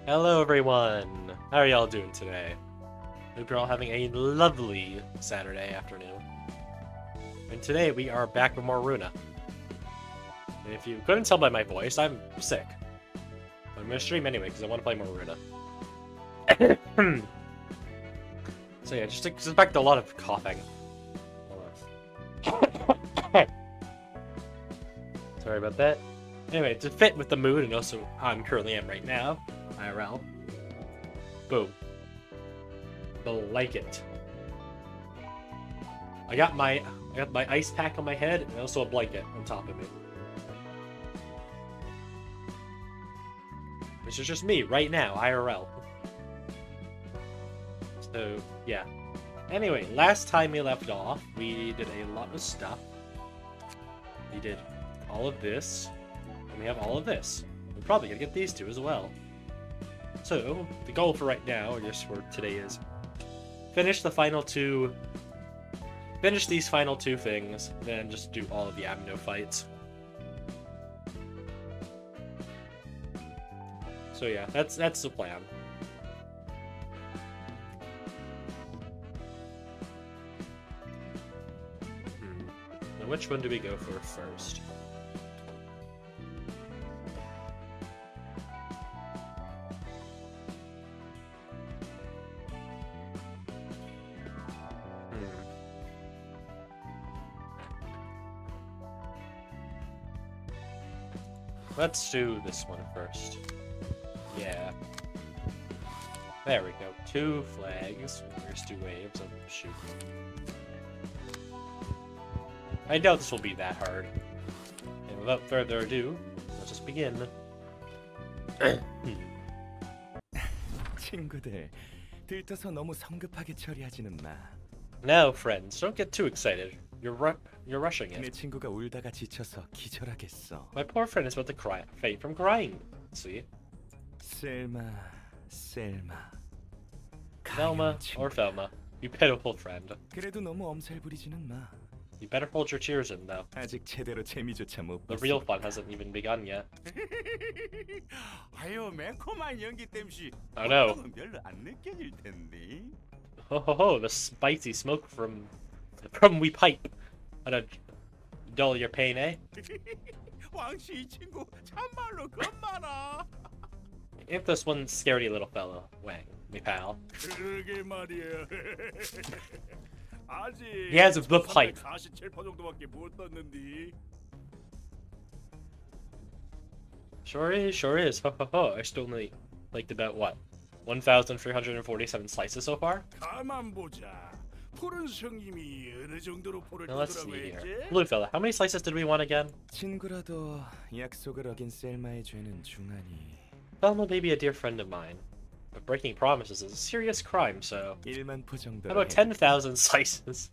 Hello everyone! How are y'all doing today? Hope you're all having a lovely Saturday afternoon. And today we are back with more Runa. And if you couldn't tell by my voice, I'm sick. But I'm gonna stream anyway because I want to play more Runa. So yeah, just expect a lot of coughing. Sorry about that. Anyway, to fit with the mood and also how I currently am right now, IRL. Boom. Like it. I got my ice pack on my head and also a blanket on top of it. Which is just me right now, IRL. So yeah. Anyway, last time we left off, we did a lot of stuff. We did all of this, and we have all of this. We're probably gonna get these two as well. So, the goal for right now, I guess for today is finish these final two things, then just do all of the amino fights. So yeah, that's the plan. Now which one do we go for first? Let's do this one first. Yeah. There we go. 2 flags. There's 2 waves of shooting. I doubt this will be that hard. And without further ado, let's just begin. 친구들, 들떠서 너무 성급하게 처리하지는 마. Now, friends, don't get too excited. You're rushing 내 it. 친구가 울다가 지쳐서 기절하겠어. My poor friend is about to faint from crying. See? 셀마. Thelma or Thelma, you pitiful friend. 그래도 너무 엄살 부리지는 마. You better hold your tears in, though. 아직 제대로 재미조차 못 The 봤어. real fun hasn't even begun yet. 아유 매콤한 연기 땜시 Oh no. 보통은 별로 안 느껴질 텐데. Ho ho ho, the spicy smoke from we pipe. Gonna dull your pain, eh? 왕씨 이 친구 참말로 겁많아. If this one scaredy little fellow, Wang, me pal. 그러게 말이야. 아직 He has the pipe. 47% 정도밖에 못 떴는데. Sure is. Ho ho ho. I still only liked about what? 1,347 slices so far? 가만 보자. 푸른 성님이 어느 정도로 포를 Now let's 뜨더라고 see here. 했지? Blue fella, how many slices did we want again? 친구라도 약속을 어긴 셀마의 죄는 중하니. Thelma may be a dear friend of mine, but breaking promises is a serious crime, so 1만 포 정도. how about 10,000 slices?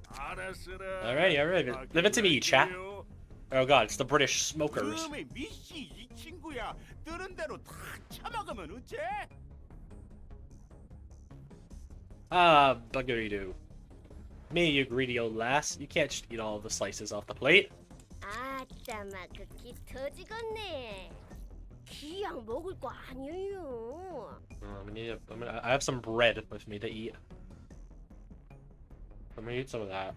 알았어라. Alright. Leave it to me, chat. Oh god, it's the British smokers. 그놈의 미씨 이 친구야. 뜨는 대로 다 처먹으면 어째? Ah, buggery-doo. Me, you greedy old lass. You can't just eat all of the slices off the plate. 아따마 그기 터지겠네. 그냥 먹을 거 아니에요. I have some bread with me to eat. I'm gonna eat some of that.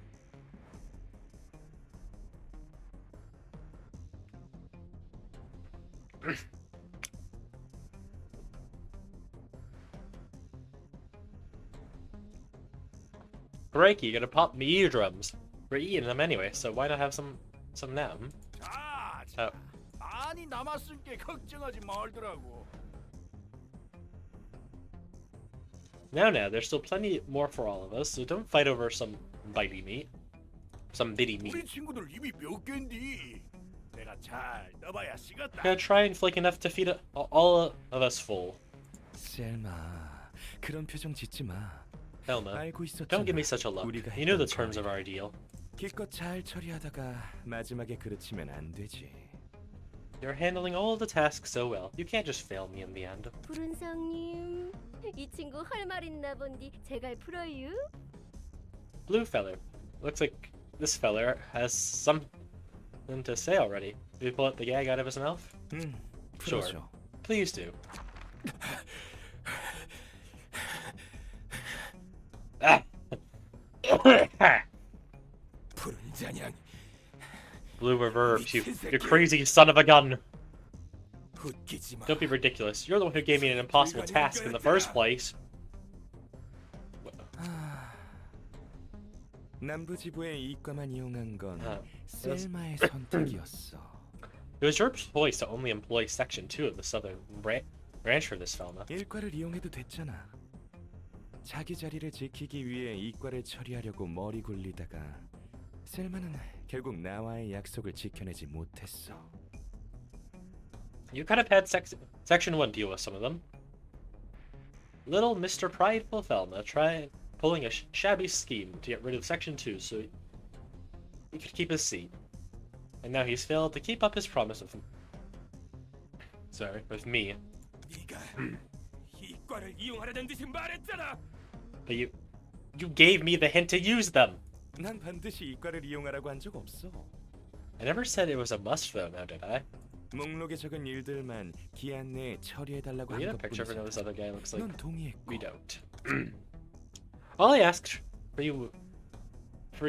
Crikey, you're gonna pop me eardrums. We're eating them anyway, so why not have some now? 자, Oh. 많이 남았으니까 걱정하지 말더라고. Now, there's still plenty more for all of us, so don't fight over some bitey meat. Some bitty 우리 meat. 친구들 입이 몇 갠디? 내가 잘 떠봐야 시겠다. Gonna try and flake enough to feed all of us full. 셀마, 그런 표정 짓지 마. Thelma, 알고 있었잖아. don't give me such a look. 우리가 You knew the 했던 terms of 거야. our deal. 기껏 잘 처리하다가 마지막에 그르치면 안 되지. You're handling all the tasks so well. You can't just fail me in the end. 푸른 성님, 이 친구 할 말 있나 본디 제갈 풀어요? Blue feller. Looks like this feller has something to say already. Did he pull out the gag out of his mouth? Sure. 풀어줘. Please do. Ah. 푸른 잔향 Blue reverbs, you crazy son of a gun. 웃기지 마. Don't be ridiculous. You're the one who gave me an impossible task in the first place. 남부지부의 이과만 이용한 건 that's- 셀마의 선택이었어. It was your choice to only employ Section 2 of the Southern Branch for this, Velma. 일과를 이용해도 됐잖아. 자기 자리를 지키기 위해 이과를 처리하려고 머리 굴리다가 셀마는 결국 나와의 약속을 지켜내지 못했어. You could have had Section 1 deal with some of them. Little Mr. Prideful Velma tried pulling a shabby scheme to get rid of Section 2 so he could keep his seat. And now he's failed to keep up his promise with me. 네가 이과를 이용하려는 듯이 말했잖아. But you gave me the hint to use them. 난 반드시 이과를 이용하라고 한 적 없어. I never said it was a must though, now did I? 목록에 적은 일들만 기한 내에 처리해달라고 We 한 get a picture of 것뿐이잖아. this other guy looks like 넌 동의했고. we don't. All I asked for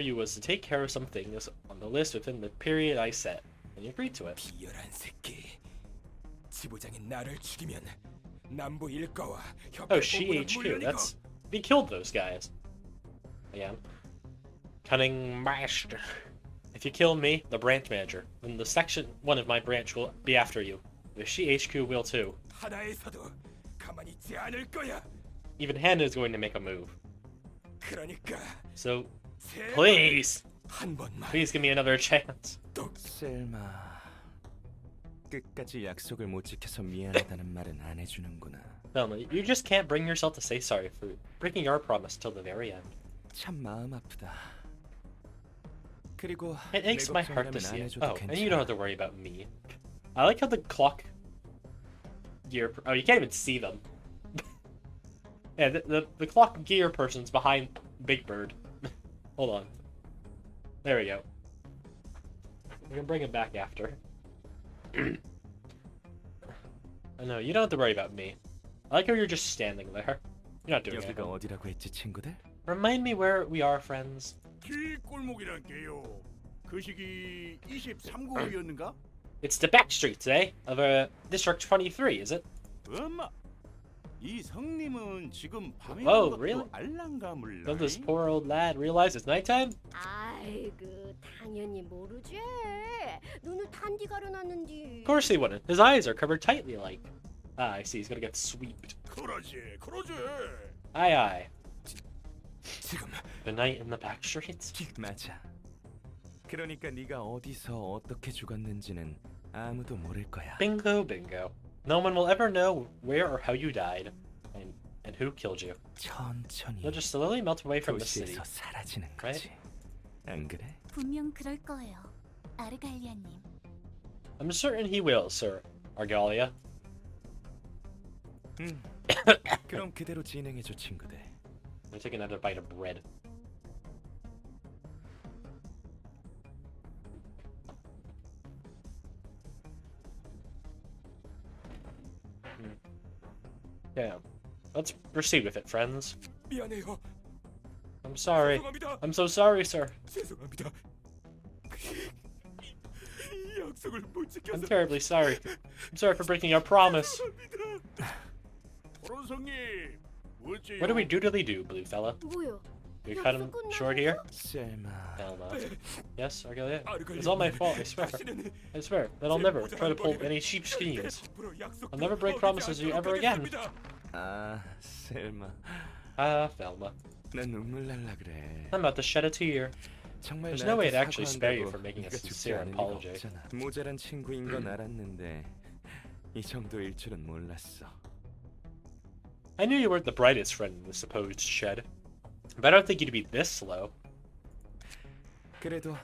you was to take care of some things on the list within the period I set, and you agreed to it. 비열한 새끼. 지부장이 나를 죽이면 남부 일과와 협회 Oh, CHQ, that's... We killed those guys. Again. Cunning master. If you kill me, the branch manager, then the Section 1 of my branch will be after you. The CHQ will too. 하나에서도 가만히 있지 않을 거야. Even Hannah is going to make a move. 그러니까 So, 제발 please! 한 번만 Please give me another chance. 셀마, 끝까지 약속을 못 지켜서 미안하다는 말은 안 해주는구나. Velma, you just can't bring yourself to say sorry for breaking your promise till the very end. 참 ma음 아프다. 그리고 It aches 내 my heart to 걱정이라면 see 안 it. 해줘도 Oh, and you don't have 괜찮아. to worry about me. I like how the clock gear... Oh, you can't even see them. Yeah, the clock gear person's behind Big Bird. Hold on. There we go. We can bring him back after. I know, you don't have to worry about me. I like how you're just standing there. You're not doing 여기가 anything. 어디라고 했지 친구들? Remind me where we are, friends. 길골목이란 게요. 그 시기 23구였는가? It's the back streets, eh? Of District 23, is it? 엄마. 이 성님은 지금 밤에 Whoa, 것도 really? 알랑가물랑. Does this poor old lad realize it's nighttime? 아이고 당연히 모르지. 눈을 단디 가려놨는디. Of course he wouldn't. His eyes are covered tightly like. Ah, I see. He's gonna get sweeped. 그러지, 그러지. Aye, aye. 지금 The night in the back streets? 맞아. 그러니까 네가 어디서 어떻게 죽었는지는 아무도 모를 거야. Bingo, bingo. No one will ever know where or how you died, and who killed you. 천천히 You'll just slowly melt away from the city. 도시에서 사라지는 거지. 안 그래? 분명 그럴 거예요. 아르갈리아님. I'm certain he will, Sir Argalia. 그럼 그대로 진행해줘 친구들. I'm gonna take another bite of bread. Yeah. Let's proceed with it, friends. 미안해요. I'm sorry. 죄송합니다. I'm so sorry, sir. 죄송합니다. 약속을 못 지켜서 I'm terribly sorry. I'm sorry for breaking our promise. 죄송합니다. 도론성님, What do we doodly do, blue fella? 뭐야? We cut him short here? 셀마. Velma. Yes, Argalia? 아르갈리아님, It's all my fault, I swear. 다시는 I swear that I'll never try to pull any cheap schemes. I'll never break promises to you ever again. 아, 셀마. Ah, Velma. 난 눈물 날라 그래. I'm about to shed a tear. 정말 There's no way 나한테 to actually spare you 사과한다고 for making a 네가 죽지 sincere 않을 리가 apology. 없잖아. 모자란 친구인 건 알았는데 이 정도일 줄은 몰랐어. I knew you weren't the brightest friend in the supposed shed, but I don't think you'd be this slow. 그래도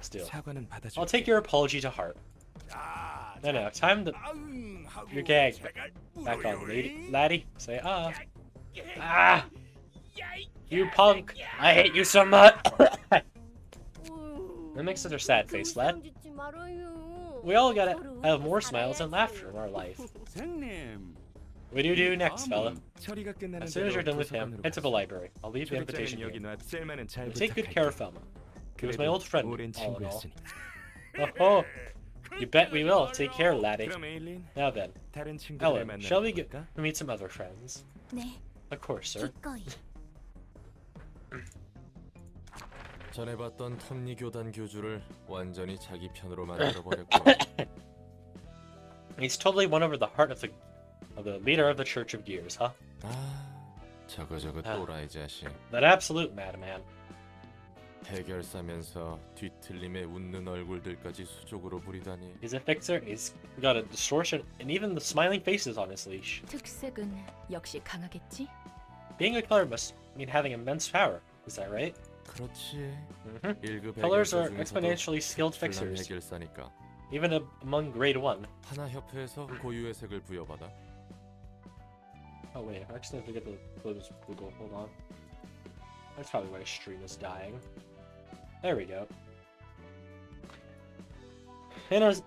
Still, 사과는 받아줄게. I'll take your apology to heart. No, time to your gag. Back on, laddie. Say ah. Ah! You punk! I hate you so much! That makes such a sad face, lad. 짓지 말아요. We all gotta 서로 have more 살아야지. smiles and laughter in our life. 선생님, What do you do next, fella? 처리가 끝나는 As soon as you're 대로 done with him, 도서관으로 head to the 가시죠. library. I'll leave the invitation 초대장은 여기 here. 놔. 셀만은 잘 And take good care of 부탁할게. Felma. He was my 그래도 old friend, 오랜 all in all. 친구였으니. Oh, you bet we will. Take care, laddie. 그럼 에일린, Now then, 다른 친구들 Ellen, 만나러 shall we 갈까? meet some other friends? 네, Of course, sir. 기꺼이. 전에 봤던 톱니 교단 교주를 완전히 자기 편으로 만들어 버렸고. He's totally won over the heart of the leader of the Church of Gears, huh? 아, 저거 또라이 자식. That absolute madman. 해결사면서 뒤틀림에 웃는 얼굴들까지 수족으로 부리다니. He's a fixer. He's got a distortion, and even the smiling faces on his leash. 특색은 역시 강하겠지? Being a killer must mean having immense power. Is that right? 그렇지. Mm-hmm. 1급 Killers 해결사 are 중에서도 exponentially skilled 특출난 fixers, 해결사니까. even among grade 1. 하나 협회에서 고유의 색을 부여받아. Oh wait, I accidentally forget to close Google. Hold on. That's probably why his stream is dying. There we go. And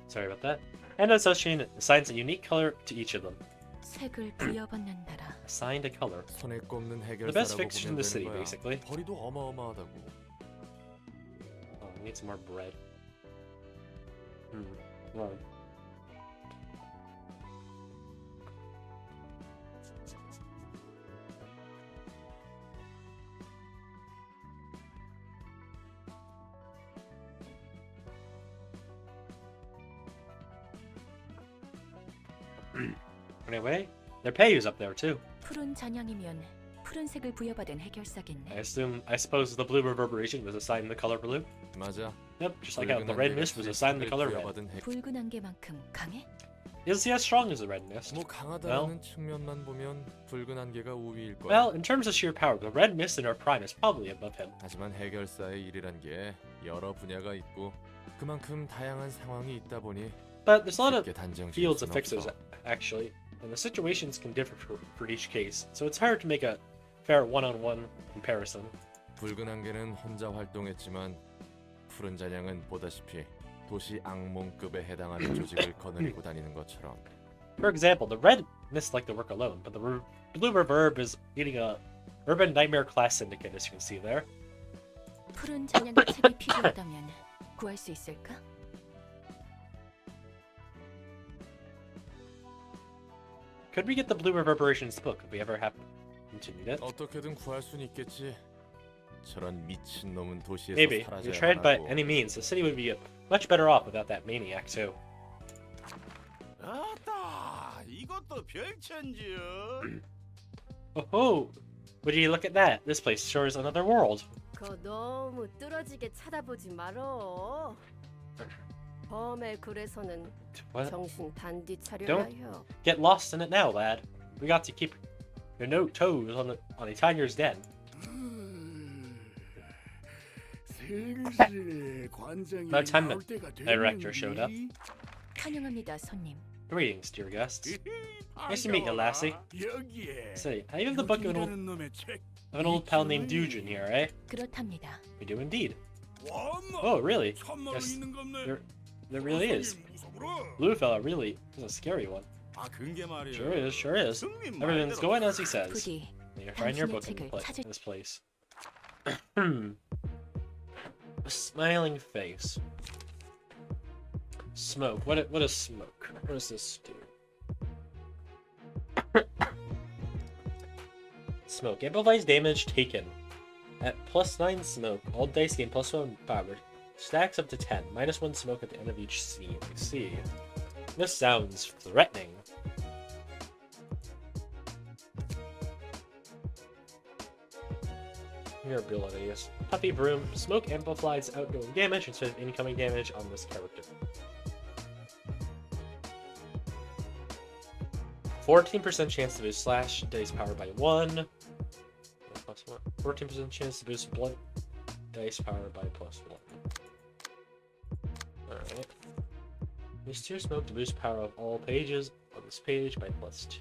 sorry about that. And association assigns a unique color to each of them. 색을 부여받는다라. Assigned a color. 손에 꼽는 The best 해결사라고 fixtures in the 보면 city, 되는 거야. basically. 벌이도 어마어마하다고. Oh, we need some more bread. Right. Anyway, their pay is up there too. 푸른 잔향이면 푸른색을 부여받은 해결사겠네. I suppose the blue reverberation was assigned the color blue. 맞아. Yep, just like how the red mist was assigned the color red. 부여받은 붉은 안개만큼 강해? Is he as strong as the red mist? 뭐 강하다는 측면만 보면 붉은 안개가 우위일 거야. Well, in terms of sheer power, the red mist in her prime is probably above him. 하지만 해결사의 일이란 게 여러 분야가 있고 그만큼 다양한 상황이 있다 보니 But there's a lot of 쉽게 단정 지을 fields of 순 fixers, 없어. actually, and the situations can differ for each case, so it's hard to make a fair one-on-one comparison. 붉은 안개는 혼자 활동했지만 푸른 잔향은 보다시피 도시 악몽급에 해당하는 조직을 거느리고 다니는 것처럼. For example, the red mist like to work alone, but the blue reverb is leading a urban nightmare class syndicate, as you can see there. 푸른 잔향의 책이 필요하다면 구할 수 있을까? Could we get the blue reverberations book if we ever happen to need it? 어떻게든 구할 수는 있겠지. 저런 미친 놈은 도시에서 Maybe. If you 사라져야 tried by 하고. any means, the city would be much better off without that maniac too. 아따, 이것도 별천지요. Oh, would you look at that? This place sure is another world. 그거 너무 뚫어지게 쳐다보지 말어. 범의 글에서는 What? 정신 단디 차려야 Don't- 해요. Get lost in it now, lad. We got to keep your toes on a tiger's den. 슬슬 관장이 About 10 나올 때가 director showed up. 됐는데. 환영합니다, 손님. Greetings, dear guests. Nice to meet you, lassie. 여기에 Say, I have the book of 요즘이라는 놈의 책. an old pal named Dujin here, eh? 그렇답니다. We do indeed. 와마, Oh, really? 참말로 Yes, 있는 겁네. there really is. 무서워라. Blue fella really is a scary one. 아, 그게 말이야. Sure is. 승리 Everything's 말대로. going as he says. 부디 You're find your book in 당신의 책을 this place. A smiling face. Smoke. What is smoke? What does this do? Smoke amplifies damage taken. At +9 smoke, all dice gain +1 power. Stacks up to 10. -1 smoke at the end of each scene. I see. This sounds threatening. Your abilities. Puffy Broom. Smoke amplifies outgoing damage instead of incoming damage on this character. 14% chance to boost slash dice power by 1. Plus 1. 14% chance to boost blunt dice power by +1. Alright. Use 2 smoke to boost power of all pages on this page by +2.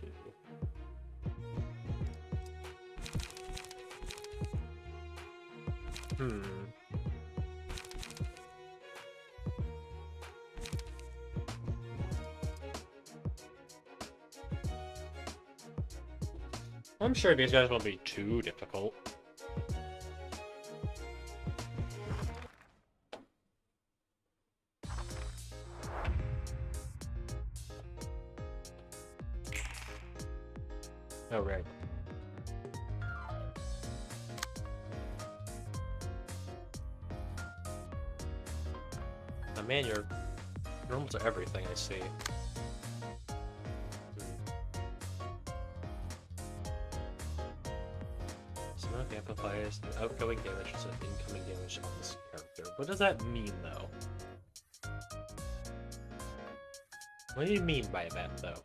I'm sure these guys won't be too difficult. Oh, right. Oh, man, you're normal to everything, I see. Smoke amplifiers the outgoing damage instead of incoming damage on this character. What does that mean, though? What do you mean by that, though?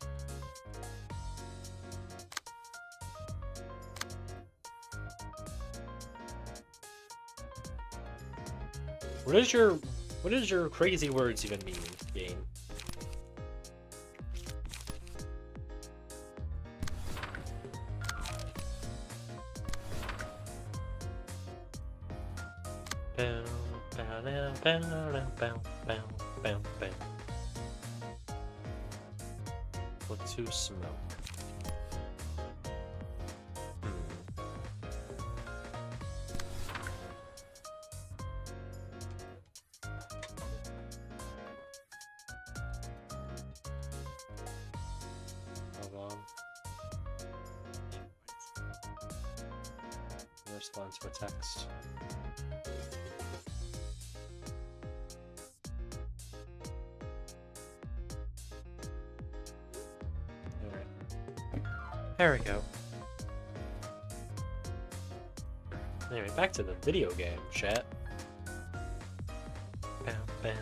What does your crazy words even mean, game? What to smoke? Hold on. Response to a text. There we go. Anyway, back to the video game, chat. Bam, bam.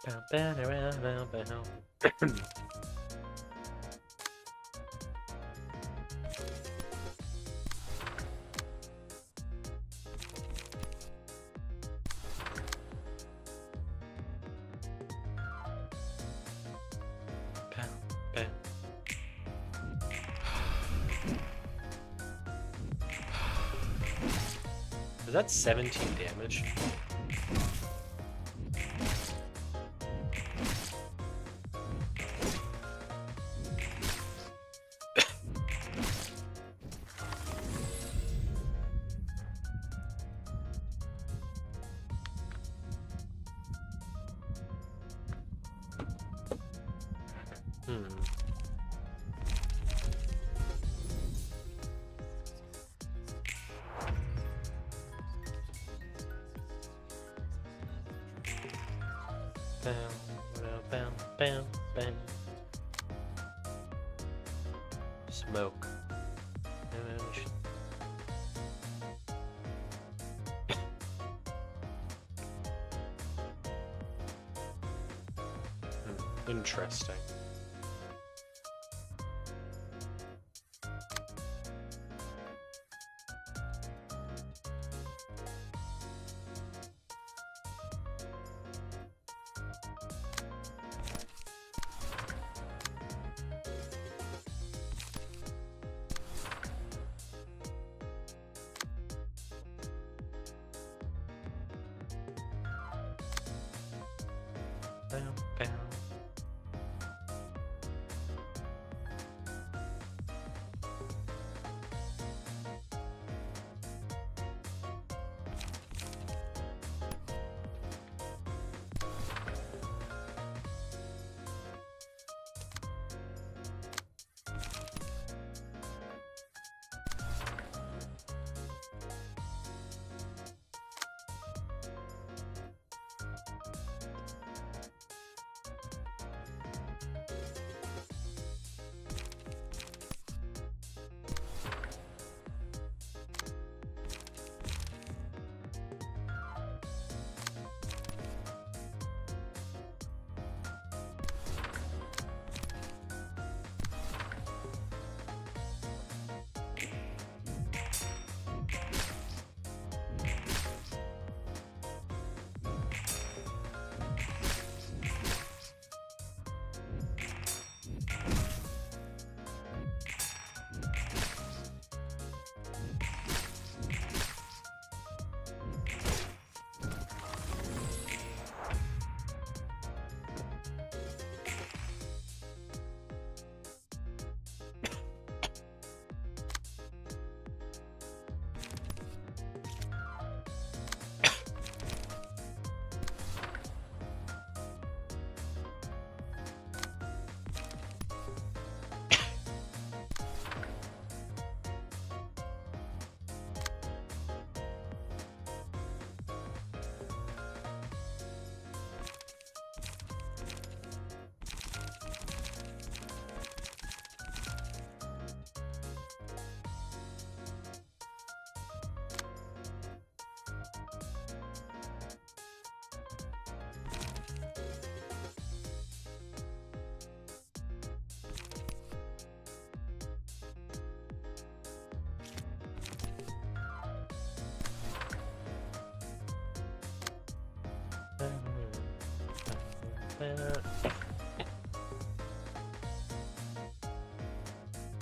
Bam, bam, bam, bam, bam. Bam, bam. Is that 17 damage? Bam, bam, bam, bam. Smoke. Damage. Interesting. Bam, bam.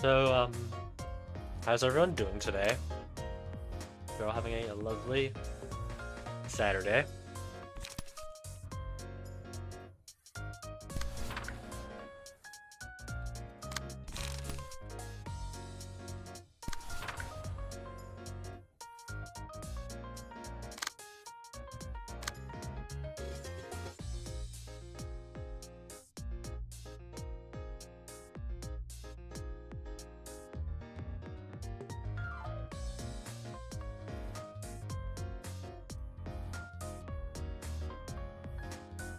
So, how's everyone doing today? You're all having a lovely Saturday.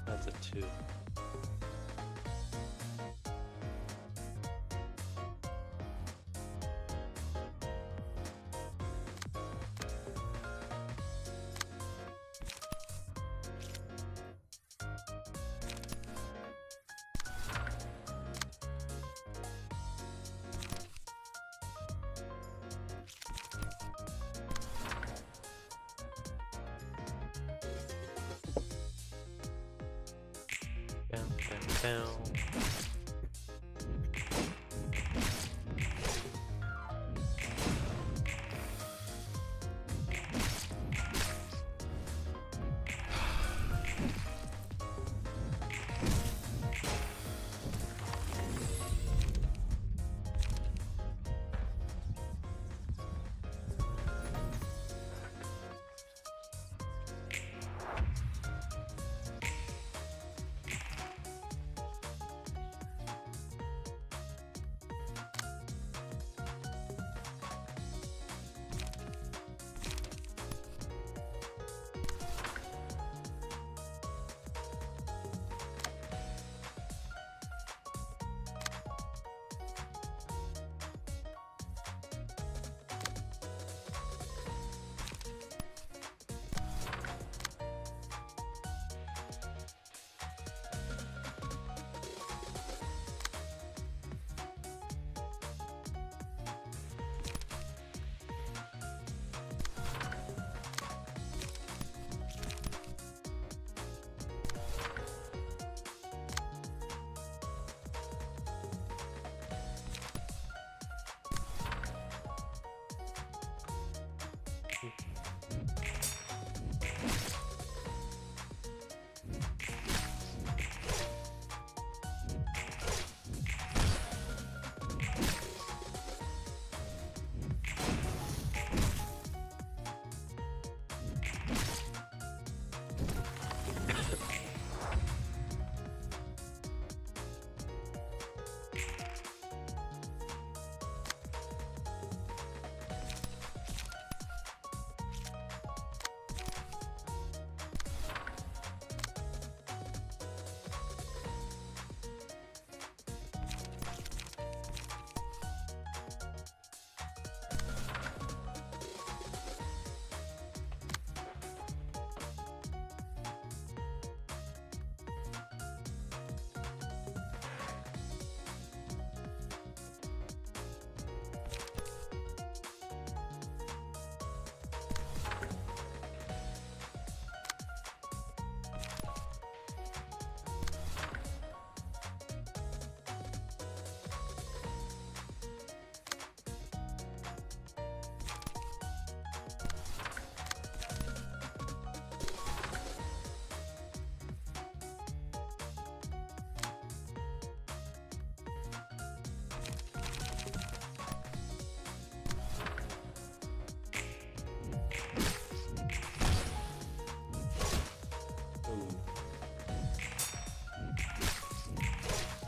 That's a 2. Down, down, down.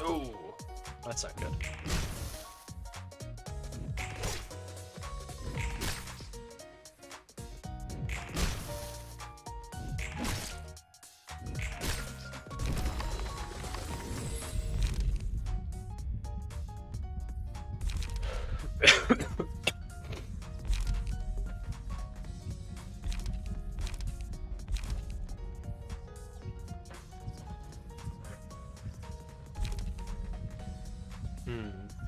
Oh, that's not good. Hmm.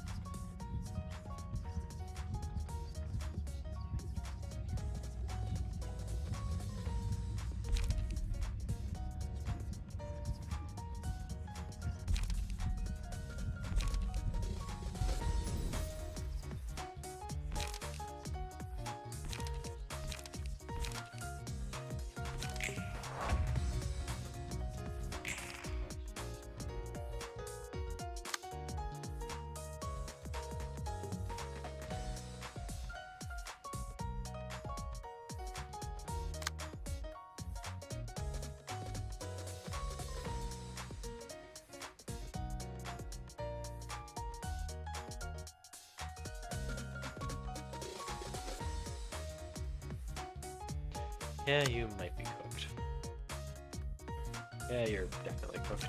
Yeah, you might be cooked. Yeah, you're definitely cooked.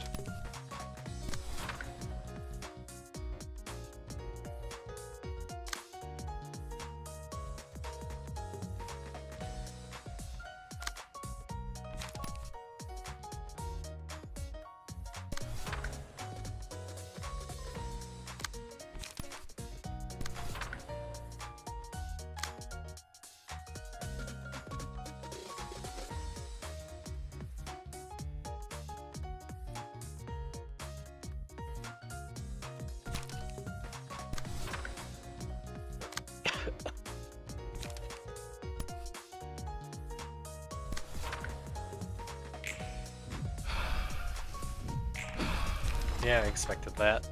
Yeah, I expected that.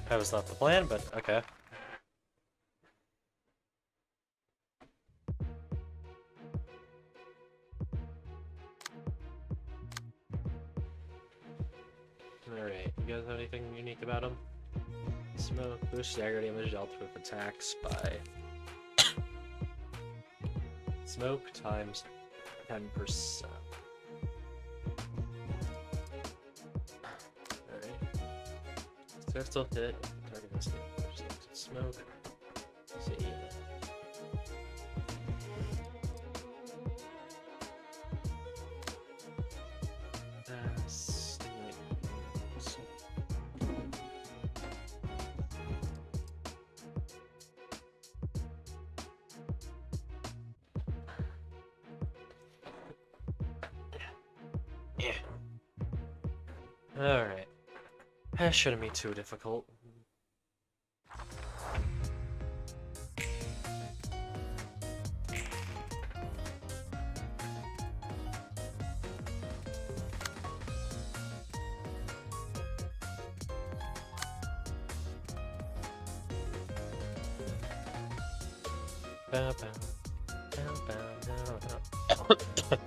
That was not the plan, but okay. Alright, you guys have anything unique about him? Smoke, boost stagger damage dealt with attacks by smoke times 10%. Alright. So I still hit. Target this thing. Smoke. See. Yeah. Alright. That shouldn't be too difficult. Bow, bow. Bow, bow, bow, bow.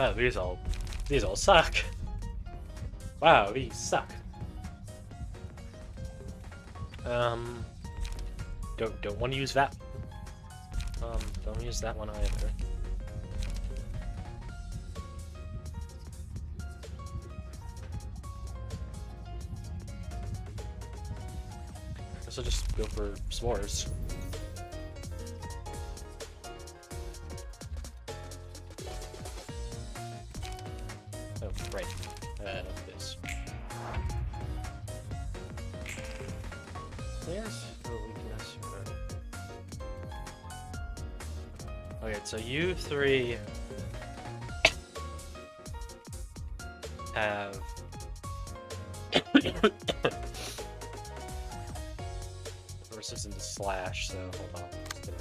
Oh, these all suck. Wow, these suck. Don't want to use that. Don't use that one either. Guess I'll just go for s'mores. Oh, right. This. Yes. Oh, weakness. Okay, so you three have resistance to slash, so hold on. Just gonna...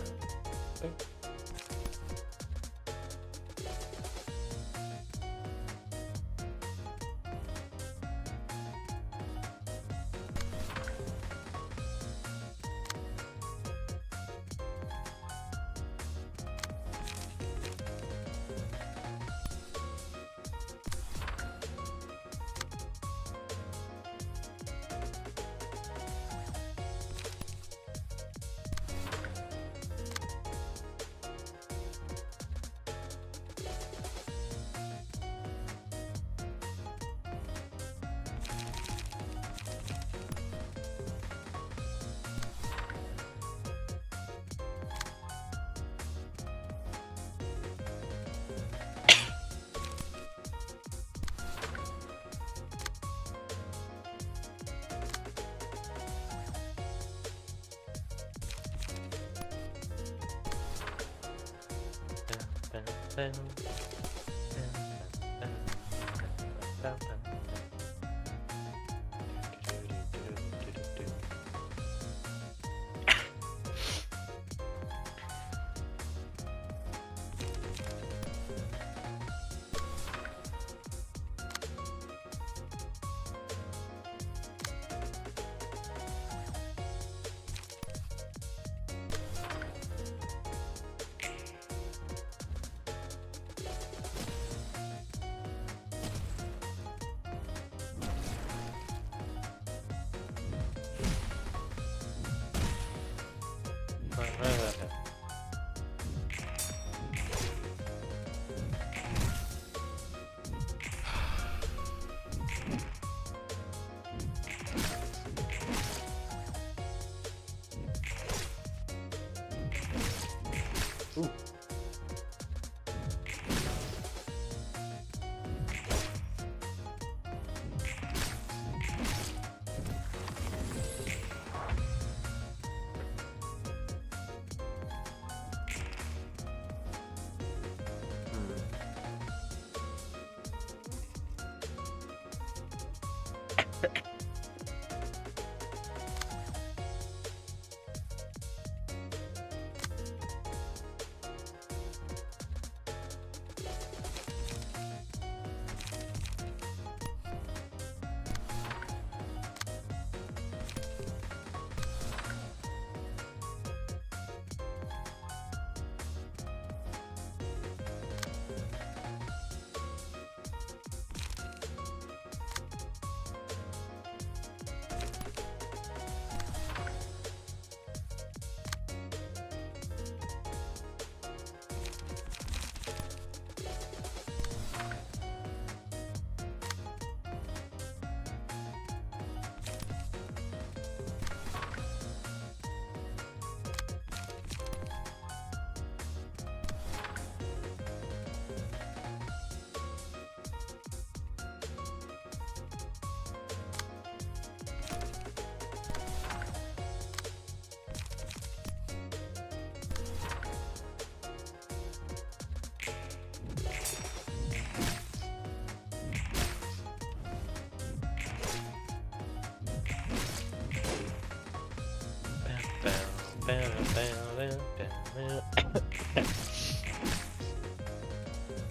Ooh.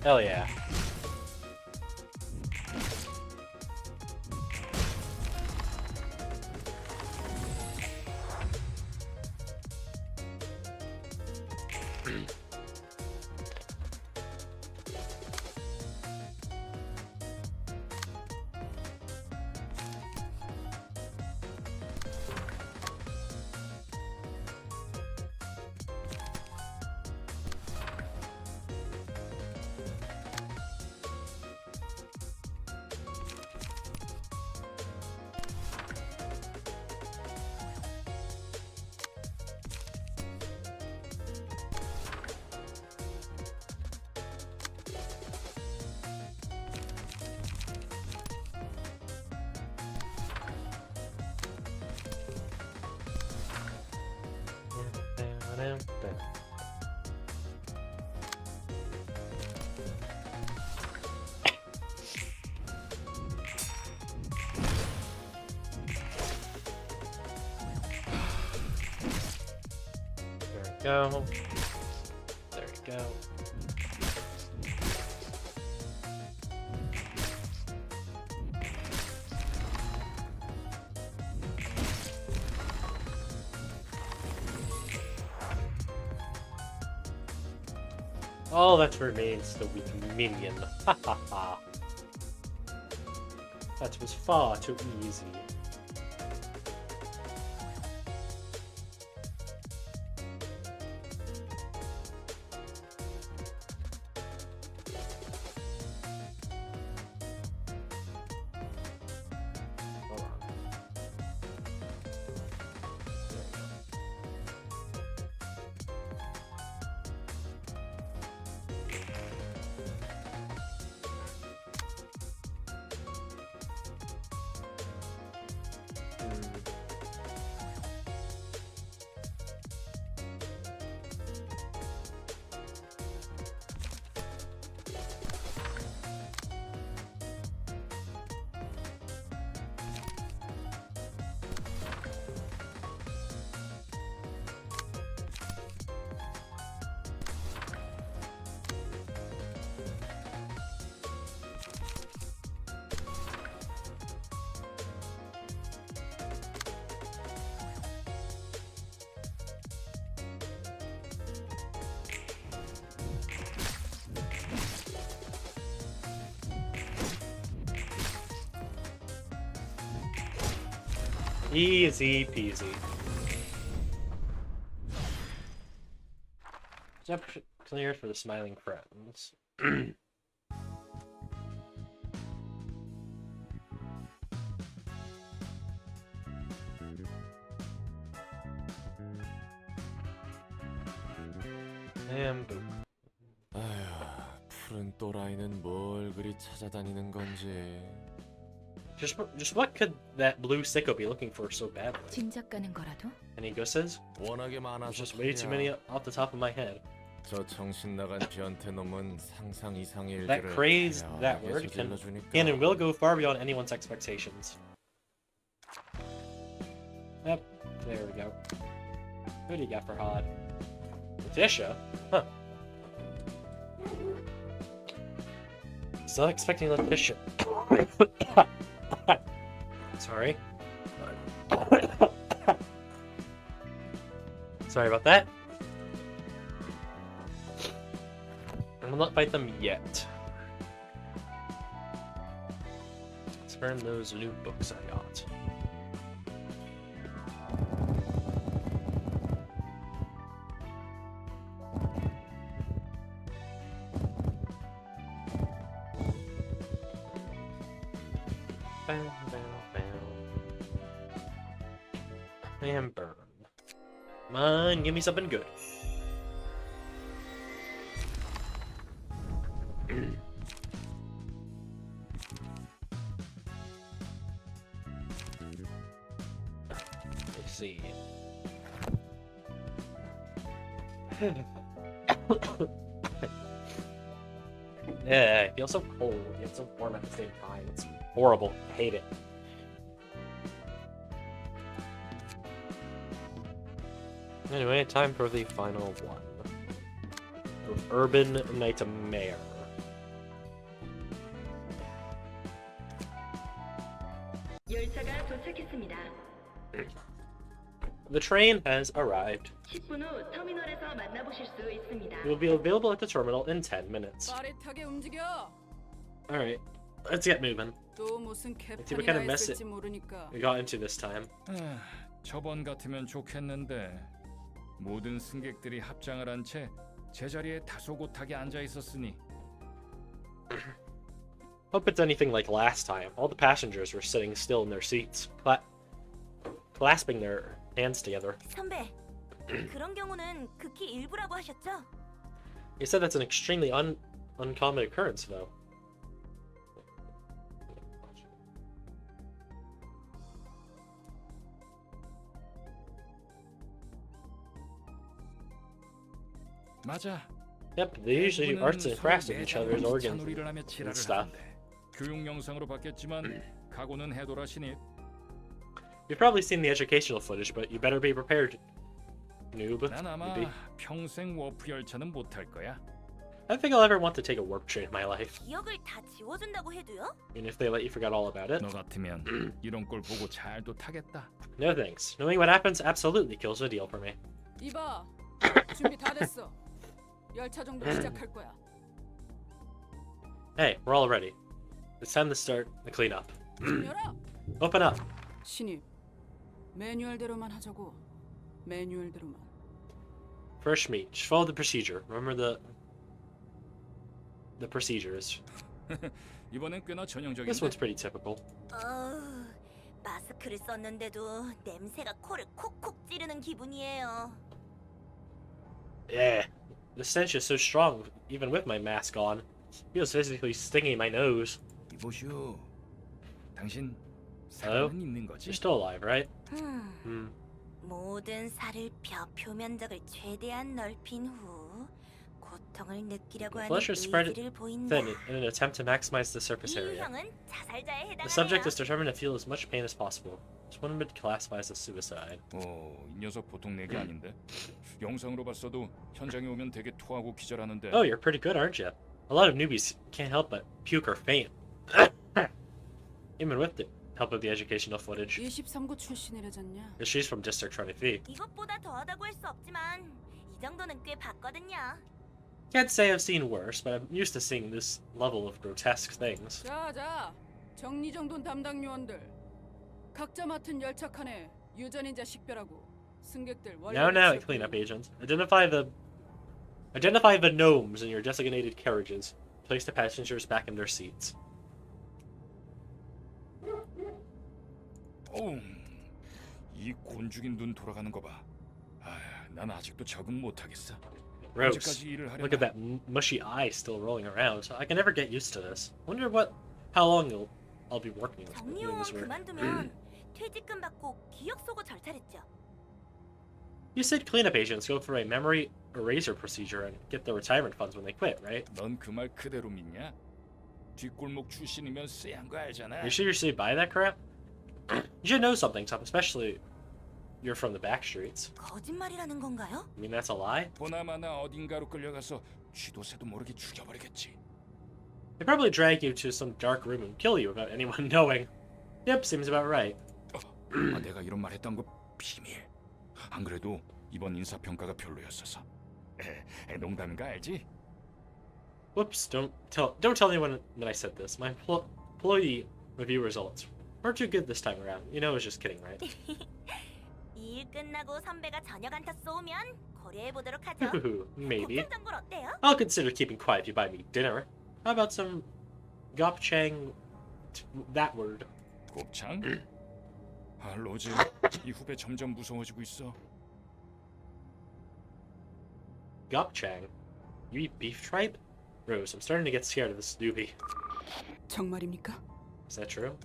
Hell yeah. bam, bam. There we go. There we go. All that remains the weak minion. Ha ha ha. That was far too easy. Hold on. Easy peasy. Jump clear for the smiling friends. And boom. 아휴, 푸른 또라이는 뭘 그리 찾아다니는 건지. Just what could that blue sicko be looking for so badly? 짐작 가는 거라도? Any guesses? 워낙에 There's 많아서 just way too many off the top of my head. 저 정신 나간 변태 놈은 상상 이상의 That 일들을 craze, that 다양하게 word, can 저질러주니까. and will go far beyond anyone's expectations. Yep, there we go. Who do you got for Hod? Letitia? Huh. Still expecting Letitia. Sorry. Sorry about that. I will not fight them yet. Let's burn those loot books I got. Bam, bam, bam. And burn. Come on, give me something good. Let's see. Yeah, I feel so cold yet so warm at the same time. It's horrible. I hate it. Anyway, time for the final one. Of Urban Nightmare. 열차가 도착했습니다. The train has arrived. 10분 후 터미널에서 만나보실 수 있습니다. It will be available at the terminal in 10 minutes. 빠릿하게 움직여. Alright, let's get moving. 또 무슨 See what kind of 개판이나 mess 있을지 모르니까. We got into this time. 저번 같으면 좋겠는데 모든 승객들이 합장을 한 채 제자리에 다소곳하게 앉아 있었으니 Hope it's anything like last time. All the passengers were sitting still in their seats, clasping their hands together. 선배, 그런 경우는 극히 일부라고 하셨죠? You said that's an extremely uncommon occurrence, though. 맞아. Yep, they usually do arts and crafts with each other's organs 놀이를 하며 and 지랄을 stuff. 하던데. 교육 영상으로 봤겠지만 각오는 해둬라 신입. You've probably seen the educational footage, but you better be prepared, noob. 난 아마 Newbie. 평생 워프 열차는 못 탈 거야. I don't think I'll ever want to take a warp train in my life, 기억을 다 지워준다고 해도요? even if they let you forget all about it. 너 같으면 이런 걸 보고 잘도 타겠다. No thanks. Knowing what happens absolutely kills the deal for me. 이봐. 준비 다 됐어. 열차 정도 시작할 거야. Hey, we're all ready. It's time to start the cleanup. 문 열어. Open up. 신입. 매뉴얼대로만 하자고. 매뉴얼대로만. First meet. Just follow the procedure. Remember the procedures. 이번엔 꽤나 This 전형적인데. one's pretty typical. 마스크를 썼는데도 냄새가 코를 콕콕 찌르는 기분이에요. Yeah. The stench is so strong, even with my mask on. It feels physically stinging my nose. 이보슈. 당신 Hello? 살아는 있는 거지? You're still alive, right? 모든 살을 표면적을 최대한 넓힌 후 고통을 느끼려고 하는 Flesh is spread 의지를 보인다. thin in an attempt to maximize the surface 이 area. 유형은 자살자에 The subject 해당하네요. is determined to feel as much pain as possible. This one would classify as a suicide. 이 녀석 보통 내기 아닌데. 영상으로 봤어도 현장에 오면 되게 토하고 기절하는데. Oh, you're pretty good, aren't you? A lot of newbies can't help but puke or faint. Even with the help of the educational footage. 23구 출신이라잖냐. She's from District 23. 이것보다 더하다고 할 수 없지만 이 정도는 꽤 봤거든요. Can't say I've seen worse, but I'm used to seeing this level of grotesque things. 자, 정리정돈 담당 요원들. 각자 맡은 열차 칸에 유전인자 식별하고 승객들 원래 Now, cleanup agents. Identify the gnomes in your designated carriages. Place the passengers back in their seats. 이 곤죽인 눈 돌아가는 거 봐. 난 아직도 적응 못 하겠어. Gross. 언제까지 일을 하려나? Look at that mushy eye still rolling around. I can never get used to this. Wonder how long I'll be working doing 정리용은 this work. 그만두면 퇴직금 받고 기억 속어 절차랬죠. You said cleanup agents go through a memory eraser procedure and get their retirement funds when they quit, right? 넌 그 말 그대로 믿냐? 뒷골목 출신이면 쎄한 거 알잖아. You seriously buy that crap? You should know something, especially you're from the back streets. 거짓말이라는 건가요? I mean, that's a lie? 보나마나 어딘가로 끌려가서 쥐도새도 모르게 죽여버리겠지. They probably drag you to some dark room and kill you without anyone knowing. Yep, seems about right. 내가 이런 말 했던 거 비밀. 안 그래도 이번 인사평가가 별로였어서. 농담인가 알지? Whoops, don't tell anyone that I said this. My employee review results weren't too good this time around. You know I was just kidding, right? 일 끝나고 선배가 저녁 안타 쏘면 고려해보도록 하죠. Maybe. 곱창 전골 어때요? I'll consider keeping quiet if you buy me dinner. How about some gopchang? That word. 곱창? 로즈, 이 후배 점점 무서워지고 있어. Gopchang? You eat beef tripe? Rose, I'm starting to get scared of this newbie. 정말입니까? Is that true?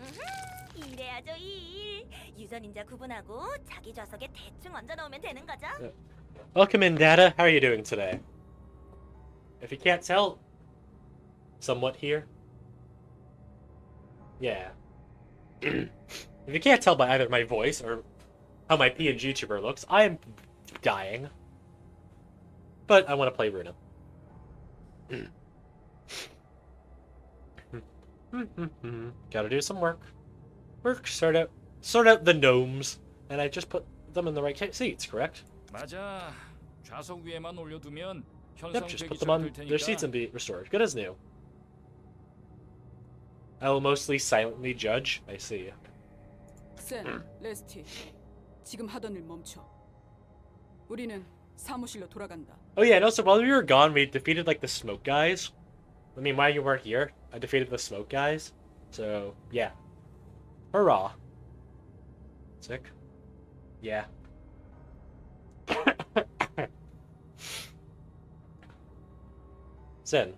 이래야죠 일. 유전인자 구분하고 자기 좌석에 대충 얹어 놓으면 되는 거죠. Welcome in, Data. How are you doing today? If you can't tell, somewhat here. Yeah. If you can't tell by either my voice or how my PNG tuber looks, I am dying. But I want to play Runa. Gotta do some work. Sort out the gnomes, and I just put them in the right seats, correct? 맞아. 좌석 위에만 올려두면 Yep, 현상 just 대기 put them on 될 their seats and be restored. Good as new. I will mostly silently judge. I see. 센, 레스티. 지금 하던 일 멈춰. 우리는 사무실로 돌아간다. Oh yeah, and also while we were gone, we defeated like the smoke guys. I mean, while you weren't here, I defeated the smoke guys. So yeah, hurrah! Sick. Yeah. Zen.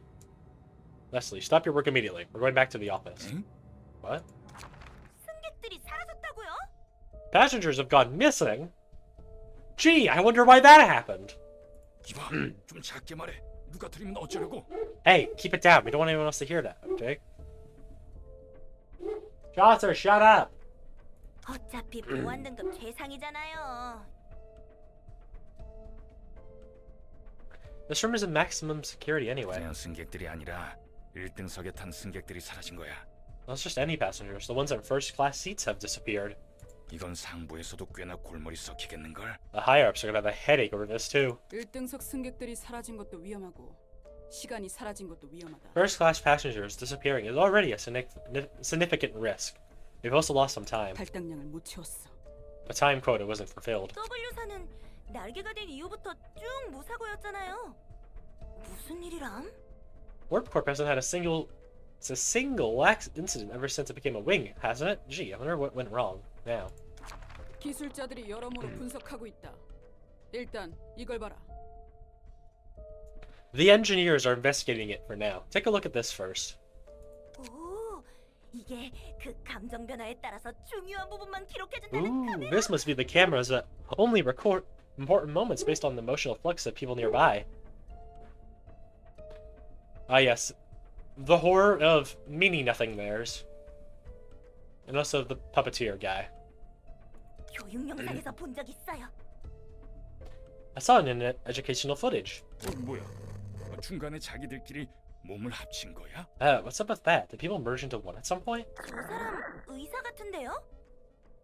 Leslie, stop your work immediately. We're going back to the office. What? 승객들이 사라졌다고요? Passengers have gone missing? Gee, I wonder why that happened. 이봐, 좀 작게 말해. 누가 들으면 어쩌려고? Hey, keep it down. We don't want anyone else to hear that, okay? Chaucer, shut up! 어차피 보안 등급 최상이잖아요. This room is in maximum security anyway. 그냥 승객들이 아니라 1등석에 탄 승객들이 사라진 거야. That's just any passengers. The ones in first class seats have disappeared. 이건 상부에서도 꽤나 골머리 썩히겠는걸? The higher-ups are gonna have a headache over this too. 1등석 승객들이 사라진 것도 위험하고 시간이 사라진 것도 위험하다. First class passengers disappearing is already a significant risk. We've also lost some time. 발당량을 못 채웠어. The time quota wasn't fulfilled. W사는 날개가 된 이후부터 쭉 무사고였잖아요. 무슨 일이람? Warp Corp hasn't had a single incident ever since it became a wing, hasn't it? Gee, I wonder what went wrong now. 기술자들이 여러모로 분석하고 있다. 일단 이걸 봐라. The engineers are investigating it for now. Take a look at this first. 오, 이게 그 감정 변화에 따라서 중요한 부분만 기록해준다는 Ooh, 카메라. this must be the cameras that only record important moments based on the emotional flux of people nearby. Ah yes, the horror of meaning nothing theirs. And also the puppeteer guy. 교육 영상에서 본 적 있어요. I saw it in educational footage. 뭐야? 중간에 자기들끼리 몸을 합친 거야? What's up with that? Did people merge into one at some point? 저 사람 의사 같은데요?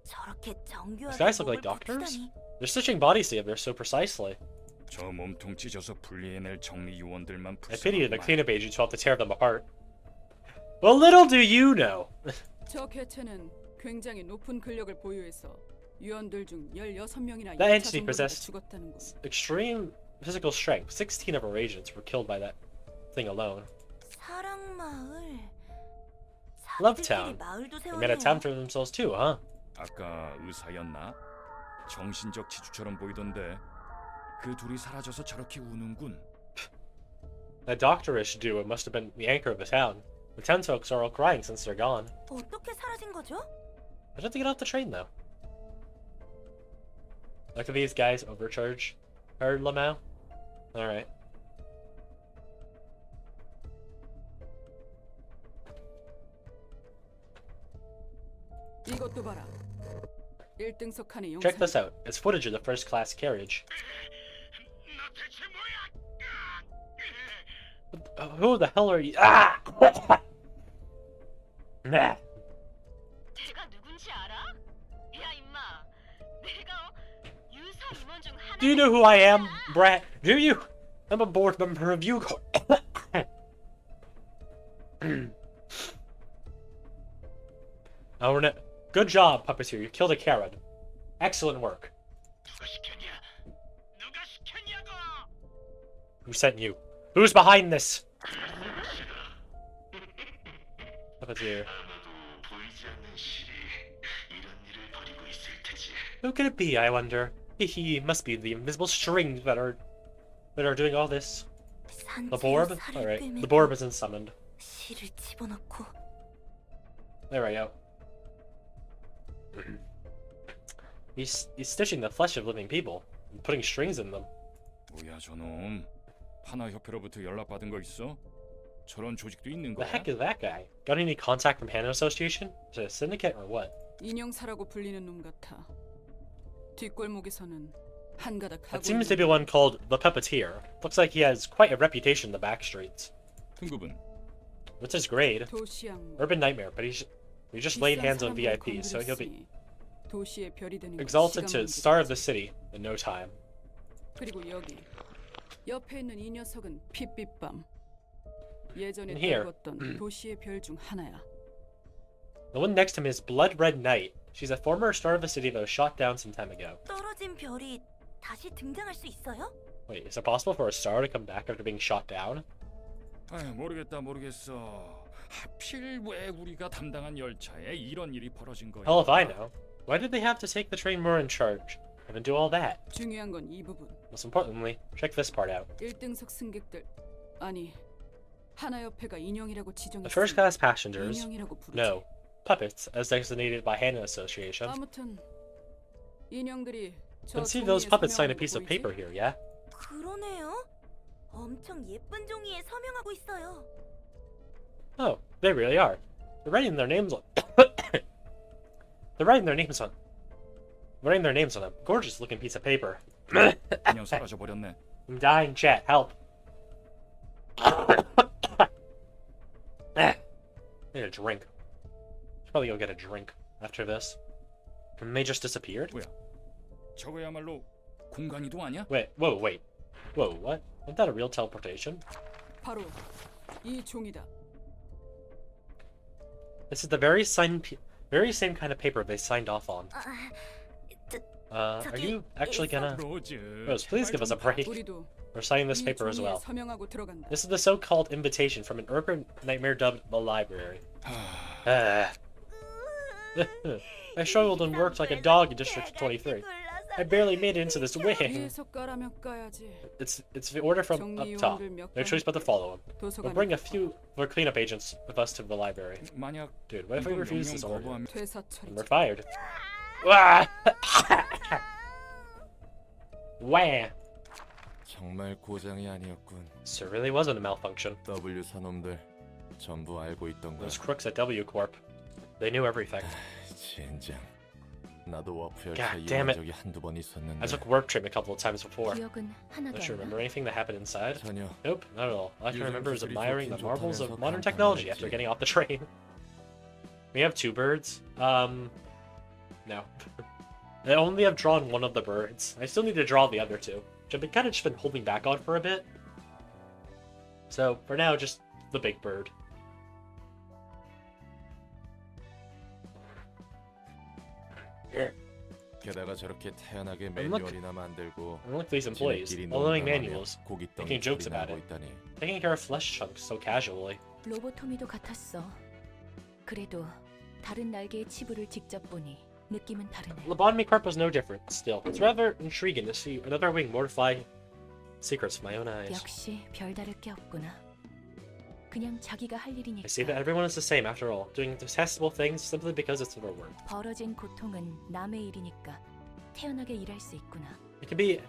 저렇게 These 정교하게 guys look like 몸을 doctors? 붙이다니. They're stitching bodies together so precisely. 저 몸통 찢어서 분리해낼 정리 요원들만 I pity the 불쌍하구만. cleanup agents who have to tear them apart. Well, little do you know. 저 개체는 굉장히 높은 근력을 보유해서 유언들 중 16명이나 That 2차 entity 정도로 possessed 죽었다는 거. extreme physical strength. 16 of our agents were killed by that thing alone. 사랑마을. Love 자기들끼리 Town. 마을도 They made a town 세웠네요. for themselves too, huh? 아까 의사였나? 정신적 지주처럼 보이던데 그 둘이 사라져서 저렇게 우는군. That doctorish duo must have been the anchor of the town. The town folks are all crying since they're gone. 어떻게 사라진 거죠? How'd they get off the train though? Look at these guys overcharge. Heard Lamau? Alright. 이것도 봐라. 1등석 칸의 영상. Check this out. It's footage of the first class carriage. Who the hell are you? Ah! Nah. 제가 누군지 알아? 야 임마, 내가 유사 임원 중 하나. Do you know who I am, Brat? Do you? I'm a board member of you. Oh, no. Good job, puppeteer. You killed a Karen. Excellent work. Who sent you? Who's behind this? Puppeteer. Who could it be, I wonder? He must be the invisible strings that are doing all this. The Borb? Alright, the Borb isn't summoned. 실을 집어넣고. There we go. He's stitching the flesh of living people and putting strings in them. 뭐야 저놈? 하나협회로부터 연락받은 거 있어? 저런 조직도 있는 The 거야? heck is that guy? Got any contact from Hannah Association? Is it a syndicate or what? 인형사라고 불리는 놈 같아. 뒷골목에서는 한가닥 하고 It seems to be one called the Puppeteer. Looks like he has quite a reputation in the back streets. 등급은? What's his grade? 도시양. Urban Nightmare, but we just laid hands on VIPs, so he'll be 도시의 별이 되는 건 exalted to 시간만 star of the 기다렸지. city in no time. 그리고 여기 옆에 있는 이 녀석은 핏빛밤. 예전에 And here. 떨궜던 도시의 별 중 하나야. The one next to him is Blood Red Knight. She's a former star of the city that was shot down some time ago. 떨어진 별이 다시 등장할 수 있어요? Wait, is it possible for a star to come back after being shot down? 모르겠어. 하필 왜 우리가 담당한 열차에 이런 일이 벌어진 거야? Hell if I know. Why did they have to take the train we're in charge and do all that? 중요한 건 이 부분. Most importantly, check this part out. 1등석 승객들 아니 하나협회가 인형이라고 지정했으니 The first class passengers, 인형이라고 부르지. no, puppets, as designated by Hannah Association. 아무튼 인형들이 저 And see those 종이에 puppets sign a 서명한 거 piece of 보이지? paper here, yeah? 그러네요. 엄청 예쁜 종이에 서명하고 있어요. Oh, they really are. They're writing their names on. They're writing their names on. Writing their names on a gorgeous-looking piece of paper. 그냥 사라져 버렸네. I'm dying, chat. Help. I need a drink. Should probably go get a drink after this. And they just disappeared? 뭐야? 저거야말로 공간이도 아니야? Wait, whoa, wait. Whoa, what? Isn't that a real teleportation? 바로 이 종이다. This is the very same kind of paper they signed off on. Are you actually gonna... Rose, please give us a break. 우리도 We're signing this 이 paper as 종이에 well. 서명하고 들어간다. This is the so-called invitation from an urban nightmare dubbed the library. I struggled and worked like a dog in District 23. I barely made it into this wing. 위에서 까라면 까야지. It's the order from up top. 정리요원들 몇 No choice but to follow him. We'll 도서관에 bring a few of our cleanup agents with us to the library. 만약 Dude, what if we 이걸 refuse this 명령 order? 거부하면 퇴사 And 처리. we're fired. Wah! Wah! 정말 고장이 아니었군. So it really wasn't a malfunction. W 사놈들 전부 알고 있던 거야. Those crooks at W Corp. They knew everything. 젠장. 나도 워프 God 열차 damn 이용한 it. 적이 한두 번 있었는데 I took warp trim a couple of times before. 기억은 하나도 Don't you 안 나. remember anything that happened inside? 전혀. Nope, not at all. All I can 요즘 remember is 기술이 admiring the 좋긴 marvels of 좋다면서 modern 깜짝 technology 놀랐지. after getting off the train. We have two birds. No. I only have drawn one of the birds. I still need to draw the other two, which I've been kind of just been holding back on for a bit. So for now, just the big bird. 게다가 저렇게 태연하게 And look- 매뉴얼이나 만들고 And look at these employees, 지네끼리 following 농담하며 manuals, 고깃덩이 making jokes 처리나 about 하고 it. 있다니. taking care of flesh chunks so casually. 로보토미도 같았어. 그래도 다른 날개의 치부를 직접 보니 느낌은 다르네. Lobotomy Corp was no different. Still, it's rather intriguing to see another wing mortify secrets of my own eyes. 역시 별다를 게 없구나. 그냥 자기가 할 일이니까. I see that everyone is the same after all, doing detestable things simply because it's their work. 벌어진 고통은 남의 일이니까 태연하게 일할 수 있구나. It can be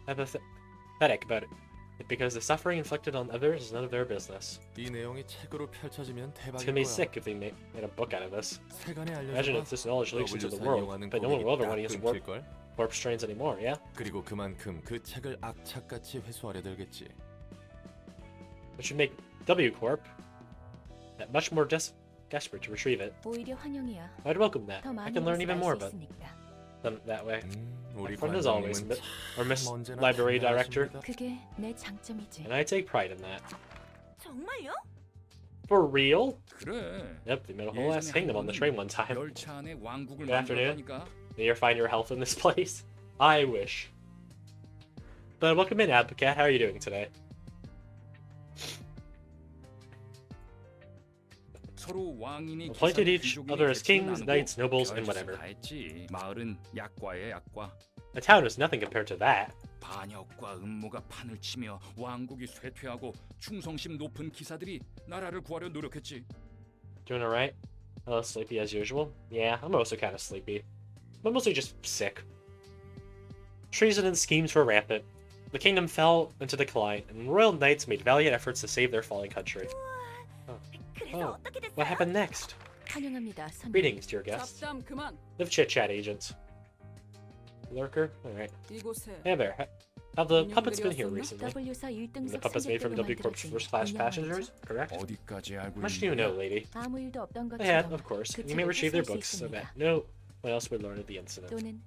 pathetic about it, because the suffering inflicted on others is none of their business. 이 내용이 책으로 펼쳐지면 It's 대박일 gonna be 거야. sick if they made a book out of this. 세간에 Imagine if 알려줘봐. this knowledge leaks into the W사 world, 이용하는 but no one will ever want to 고객이 use 딱 warp 끊길걸? strains anymore, yeah? 그리고 그만큼 그 책을 악착같이 회수하려 들겠지. Which should make W Corp that much more desperate to retrieve it. 오히려 환영이야. I'd welcome that. 더 I 많은 can learn 것을 even 알 more 수 about 있으니까. them that way. 우리 Friend as always, 관장님은 or Miss 참 언제나 Library Director, 당당하십니다. 그게 내 장점이지. and I take pride in that. 정말요? For real? 그래. Yep, they made a whole ass kingdom on the train one time. 열차 안에 왕국을 Good afternoon. 만들었다니까. May you find your health in this place. I wish. But welcome in, Advocat. How are you doing today? 서로 왕인이 Appointed 기사는 each 귀족인이 other as 계층을 kings, 나누고 knights, nobles, and 별짓을 whatever. 다 했지. 마을은 약과의 약과. The town is nothing compared to that. 반역과 음모가 판을 치며 왕국이 쇠퇴하고 충성심 높은 기사들이 나라를 구하려 노력했지. Doing alright? A little sleepy as usual? Yeah, I'm also kind of sleepy. But mostly just sick. Treason and schemes were rampant. The kingdom fell into decline, and royal knights made valiant efforts to save their falling country. 그래서 Oh, 어떻게 됐어요? what happened next? 환영합니다, 선녀. Greetings, dear guests. 잡담 그만. Live chit-chat, agents. Lurker? Alright. 이곳에 Hey there. Have the puppets been here recently? W사 1등석 The puppets made from W Corp's first-class passengers, correct? 어디까지 알고 How much do you know, 있는가? lady? 아무 일도 없던 Yeah, 것처럼 of course. 그 You may 책을 retrieve their 회수할 수 books so that 있습니다. no one else would learn of the incident. 또는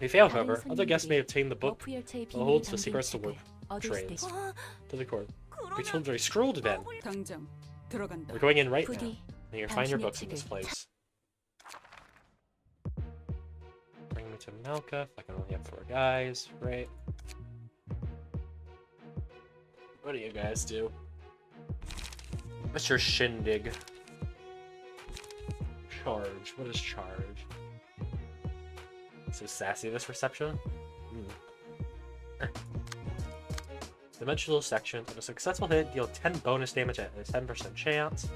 If you fail, 다른 however, other guests may 손님들이 obtain the book 워프 열차의 that 비밀이 holds the 담긴 secrets to 책을 warp 얻을 수도 trains 있고. to the court. We 그러면 told very scrolled then. 당장 들어간다. We're going in right now. 부디 And you find your 당신의 books in this 책을 place. Bring me to Malka. If I can only have 4 guys, right? What do you guys do? What's your shindig? Charge. What is charge? So sassy, this reception? Dimensional section. On a successful hit, deal 10 bonus damage at a 10% chance.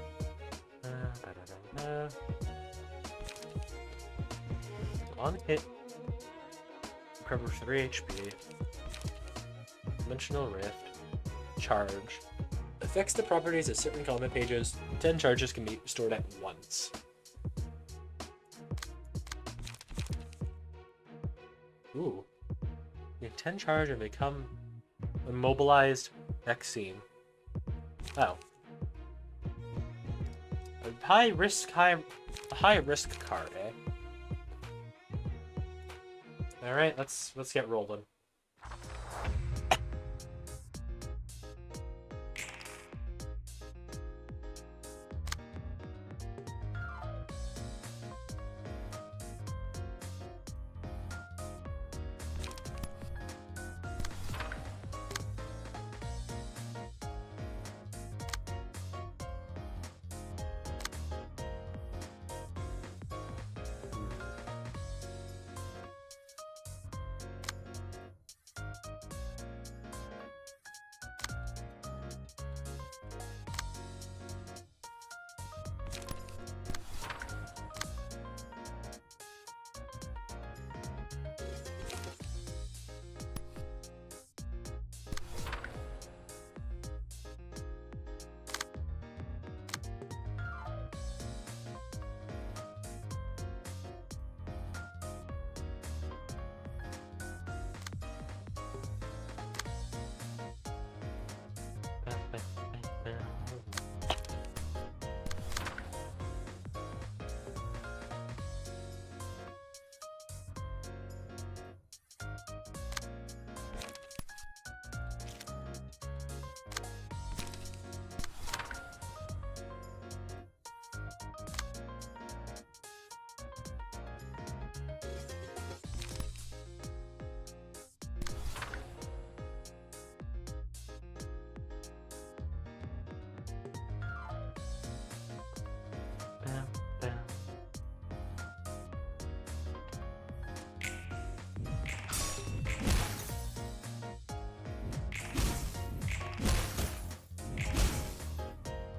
On hit, recover 3 HP. Dimensional Rift. Charge. Affects the properties of certain element pages. 10 charges can be stored at once. Ooh. You have 10 charge and become immobilized next scene. Oh. A high risk card, eh? Alright, let's get rolling.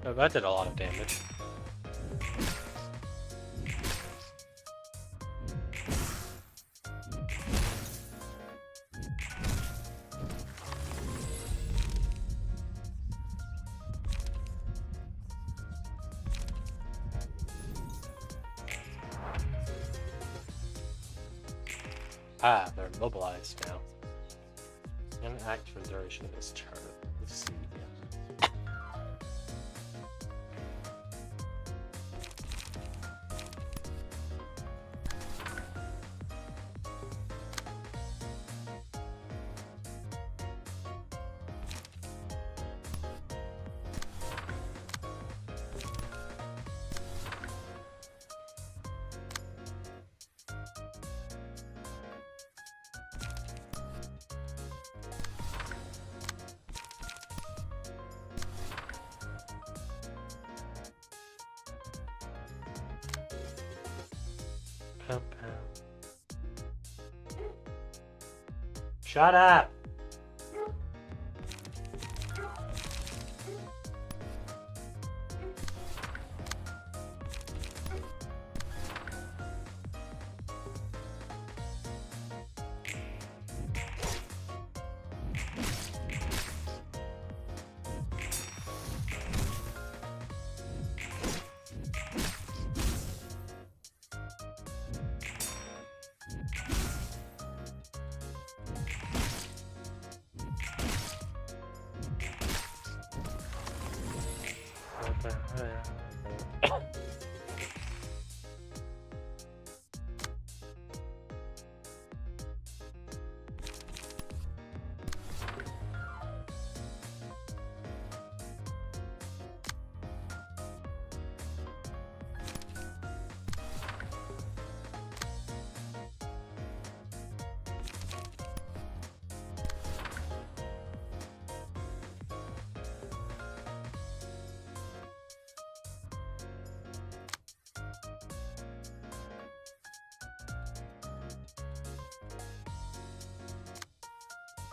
Oh, that did a lot of damage. Ah, they're immobilized now. Can act for the duration of this turn. Let's see. Shut up!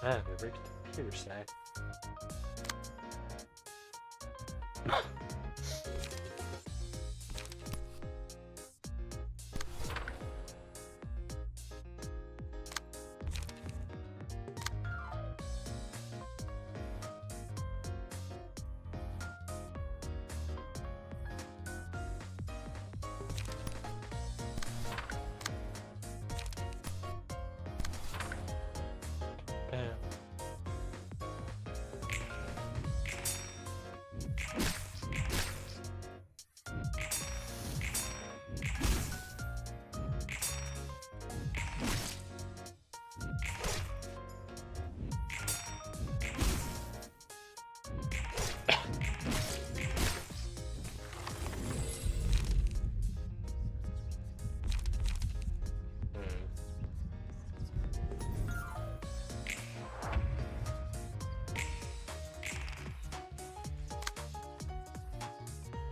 Ah, we reached the computer side.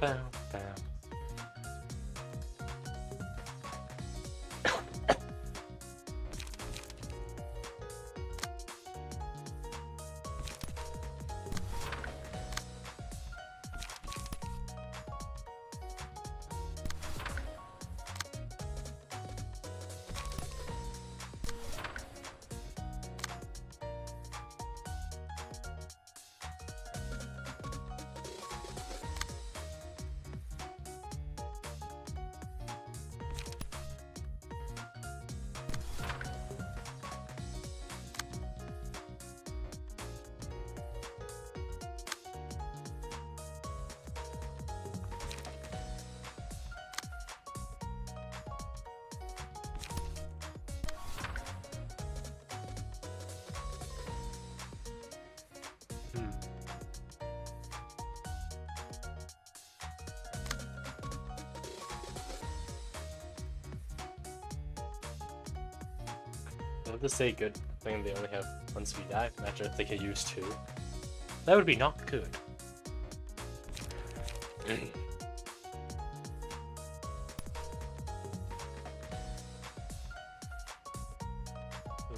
Bow, bow. I have to say good thing they only have one speed dive. Imagine if they could use two. That would be not good. I'm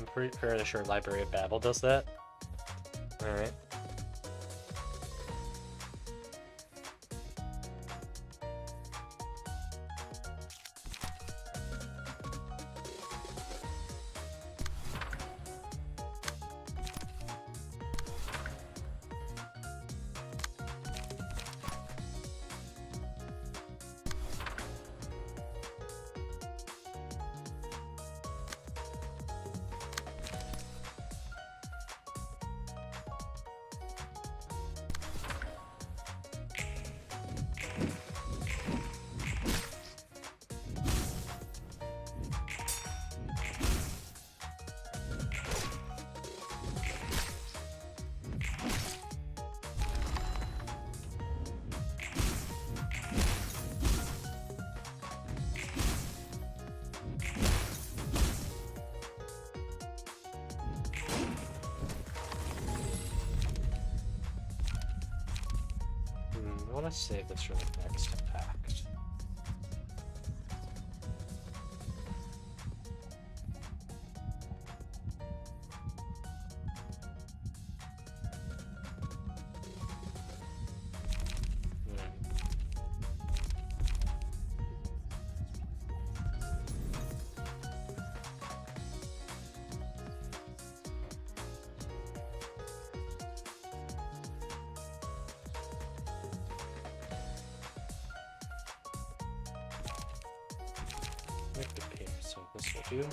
pretty fairly sure Library of Babel does that. Alright. I want to save this for the next act. Make the pair, so this will do.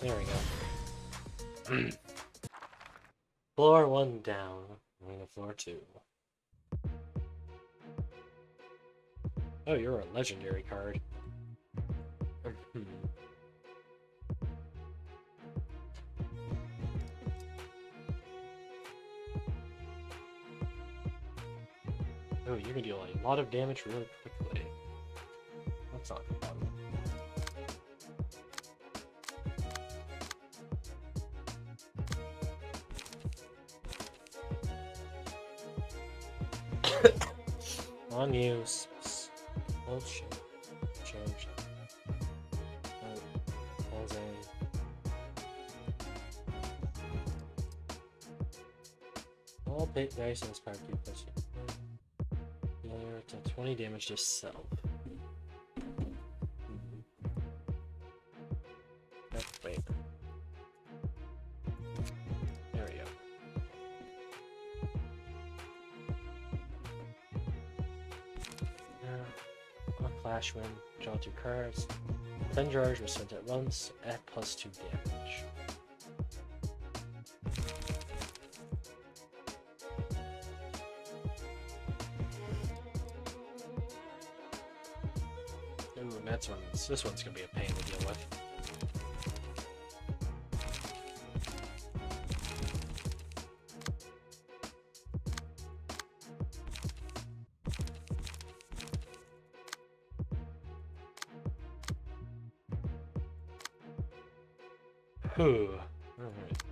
There we go. Floor 1 down. We're in floor 2. Oh, you're a legendary card. Oh, you can deal a lot of damage really quickly. That's not fun. On you. Hold shit. Charge. Jose. All pit dice in this card keep pushing. To 20 damage to self. Oh, wait. There we go. On Flash Win, draw 2 cards. 10 jars were sent at once at +2 damage. Ooh, this one's gonna be a pain to deal with. Whew. Alright.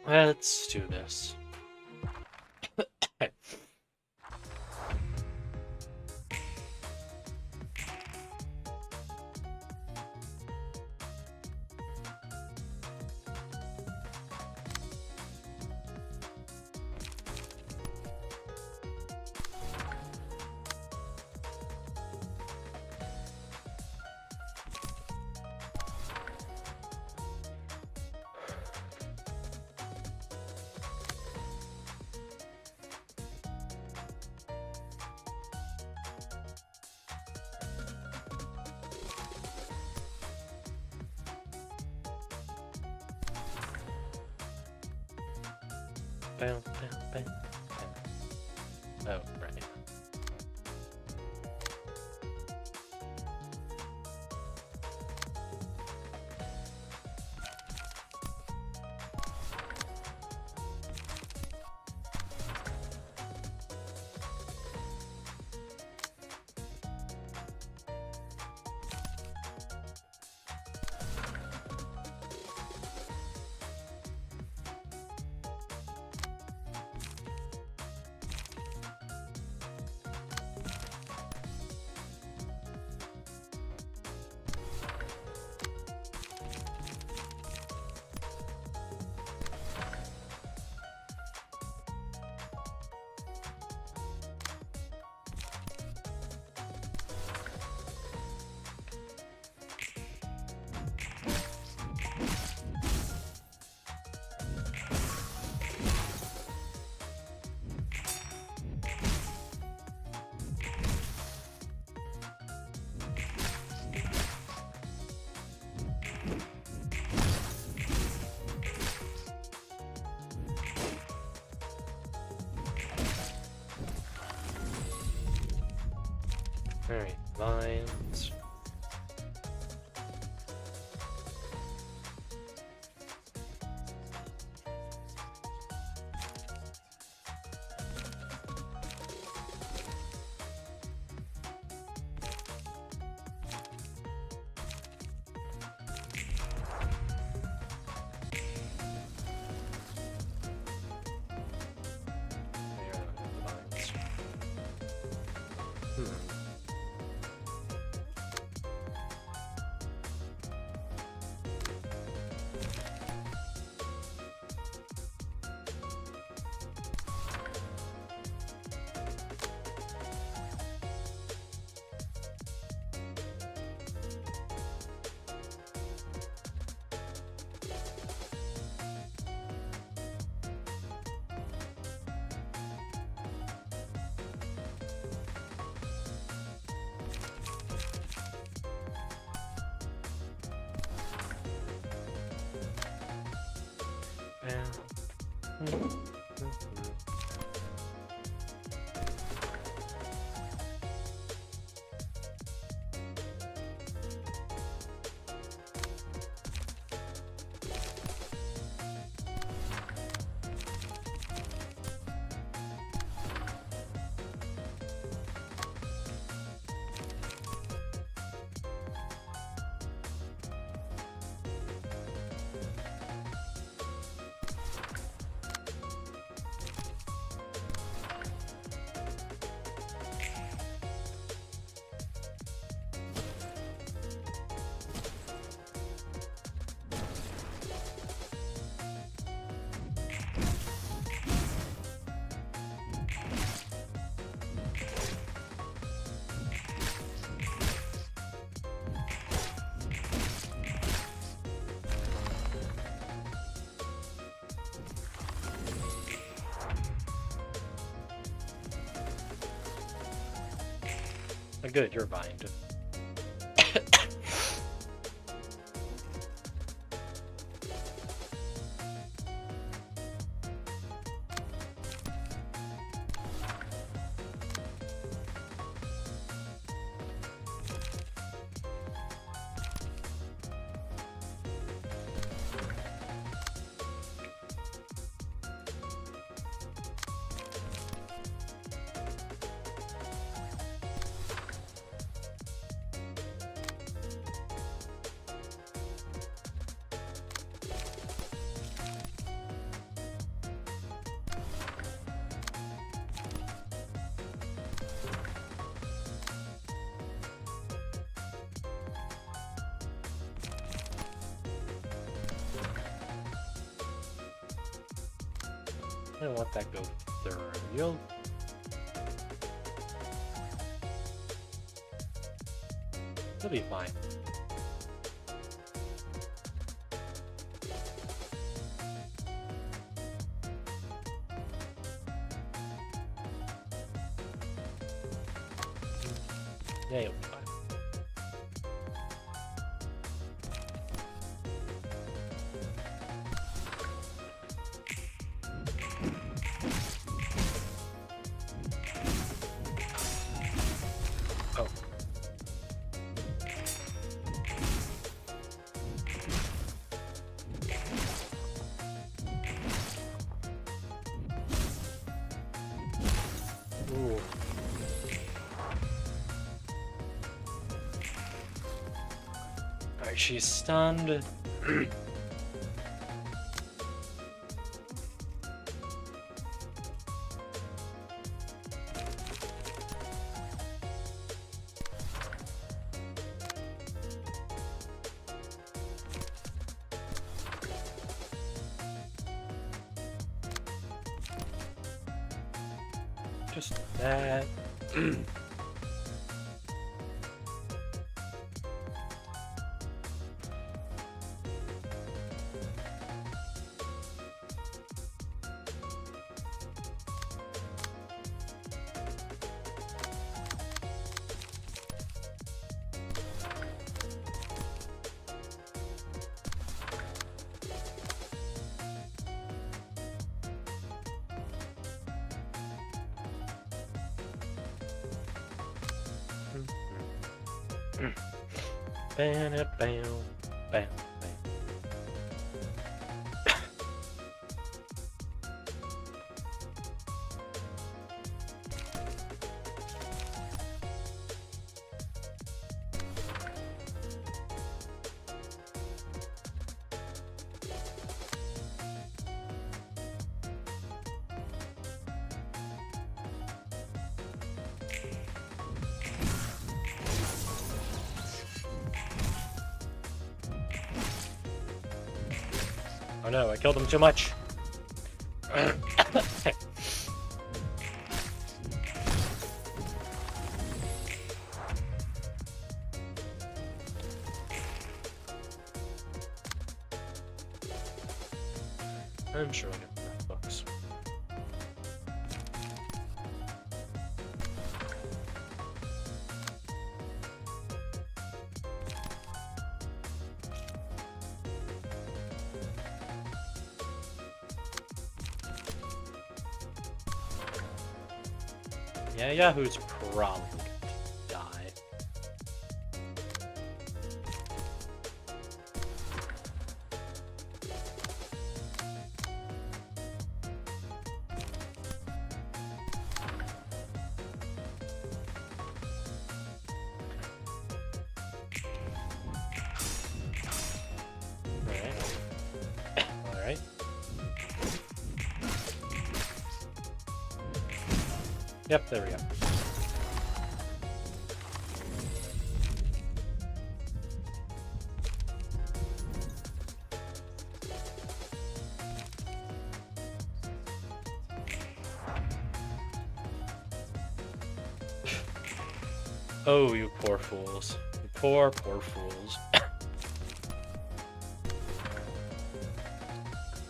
Let's do this. Bam, bam, bam, bam. Oh, right. Alright, vines. Good, you're bind. I don't let that go through. You'll... You'll be fine. Yeah, you'll be fine. Ooh. Alright, she's stunned. Just like that. Bam, bam, bam, bam. Oh no, I killed him too much. I'm sure I'll get the books. Yeah, Yahoo's probably gonna die. Alright. Yep, there we go. Oh, you poor fools. You poor, poor fools.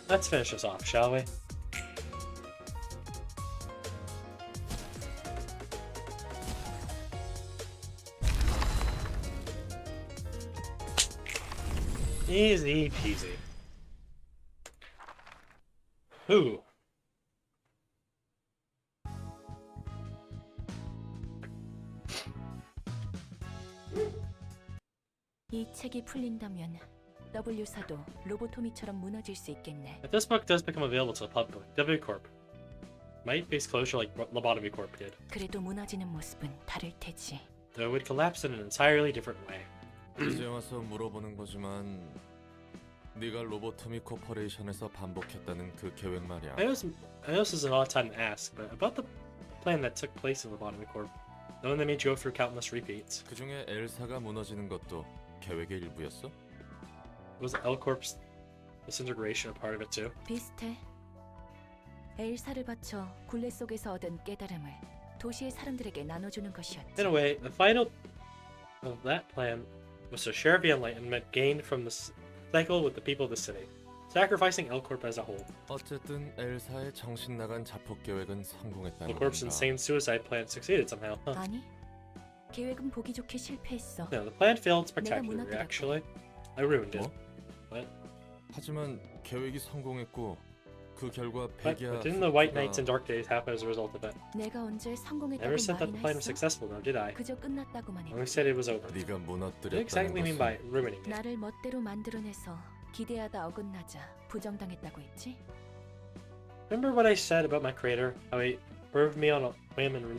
Let's finish this off, shall we? Easy peasy. Ooh. 이 책이 풀린다면 W사도 로보토미처럼 무너질 수 있겠네. If this book does become available to the public, W Corp might face closure like Lobotomy Corp did, 그래도 무너지는 모습은 다를 테지. though it would collapse in an entirely different way. 이제 와서 물어보는 거지만 네가 로보토미 코퍼레이션에서 반복했다는 그 계획 말이야. I know this is an odd time to ask, but about the plan that took place in Lobotomy Corp, the one that made you go through countless repeats, 그 중에 엘사가 무너지는 것도 계획의 일부였어? was L Corp's disintegration a part of it too? 비슷해. 엘사를 바쳐 굴레 속에서 얻은 깨달음을 도시의 사람들에게 나눠주는 것이었지. In a way, the final of that plan was to share the enlightenment gained from the cycle with the people of the city, sacrificing L Corp as a whole. 어쨌든 엘사의 정신 나간 자폭 계획은 L 성공했다는 Corp's 건가? insane suicide plan succeeded somehow. Huh. 아니, 계획은 보기 좋게 실패했어. No, the plan failed spectacularly, actually. I ruined it. 뭐? 하지만 계획이 성공했고 그 결과 But 백야 didn't the White Nights and Dark Days happen as a result of it? 내가 언제 성공했다고 Never said that the plan 말이나 was 했어? successful, though, did I? 그저 끝났다고만 Only 했지. said it was over. 네가 What 무너뜨렸다는 exactly mean by 것은 ruining it? 나를 멋대로 만들어내서 기대하다 어긋나자 부정당했다고 했지? Remember what I said about my creator? How he proved me on a whim and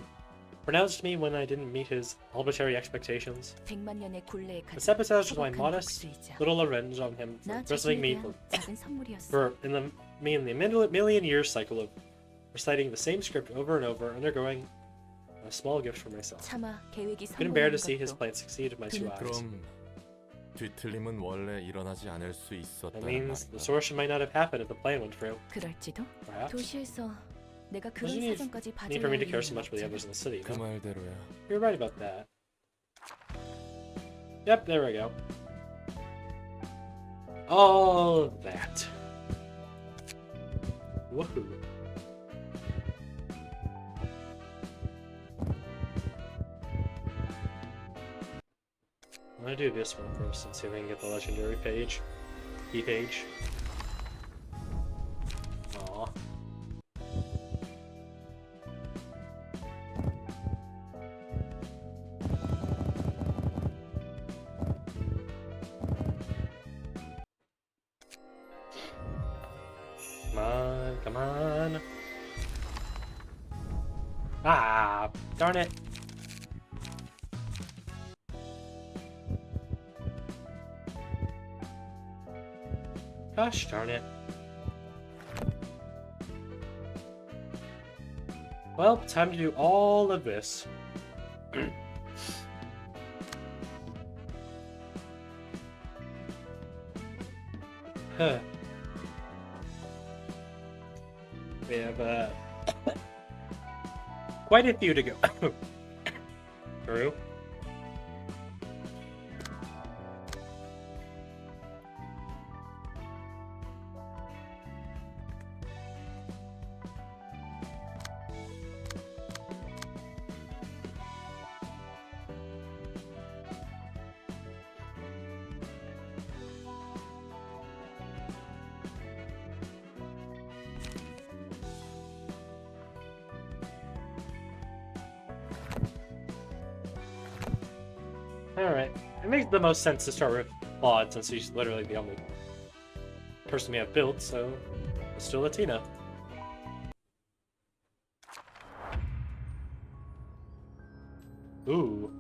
pronounced me when I didn't meet his arbitrary expectations? 100만 년의 굴레에 The 갇힌 sabotage was my 소박한 modest 복수이자 little revenge on him for 나 imprisoning 자신에 me 대한 작은 선물이었어. for in the million years cycle of reciting the same script over and over, undergoing a small gift for myself. 차마 계획이 Couldn't bear to 성공한 see his 것도 plan succeed with my two eyes. 그럼 뒤틀림은 원래 일어나지 않을 수 That 있었다는 means the 말인가? sortion might not have happened if the plan went through. 그럴지도? Perhaps. 도시에서 내가 그런 Doesn't need 사정까지 Need 봐줘야 for me 할 to care so 이유는 much for the 없잖아. others in the city. 그 No? 말대로야. You're right about that. Yep, there we go. All of that. Woohoo. I'm gonna do this one first and see if I can get the legendary page. Key page. Aw. Come on, come on. Ah, darn it. Gosh darn it. Well, time to do all of this. Huh. We have quite a few to go through. Alright. It makes the most sense to start with Claude since she's literally the only person we have built, so let's do Latina. Ooh.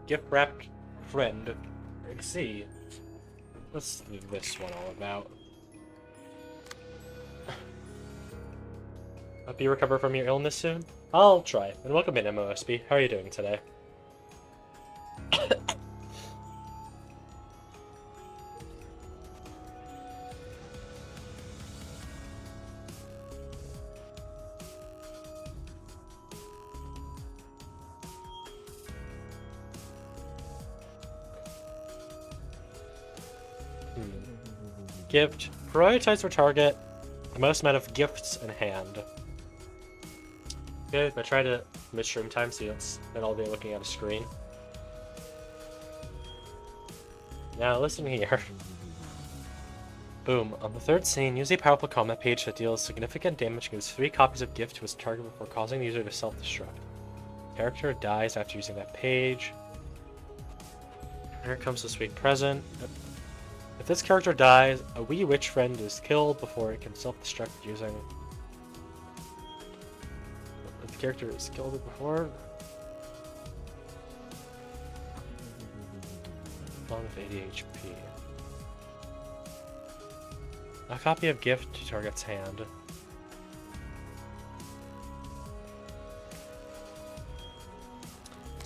Gift wrapped friend. Let's see. What's this one all about? Hope you recover from your illness soon. I'll try. And welcome in, MOSB. How are you doing today? Gift. Prioritize for target. The most amount of gifts in hand. Okay, I try to midstream time so then I'll be looking at a screen. Now listen here. Boom. On the third scene, use a powerful combat page that deals significant damage and gives 3 copies of gift to his target before causing the user to self-destruct. Character dies after using that page. Here comes the sweet present. If this character dies, a wee witch friend is killed before it can self-destruct using... If the character is killed before... Along with 80 HP. A copy of gift to target's hand.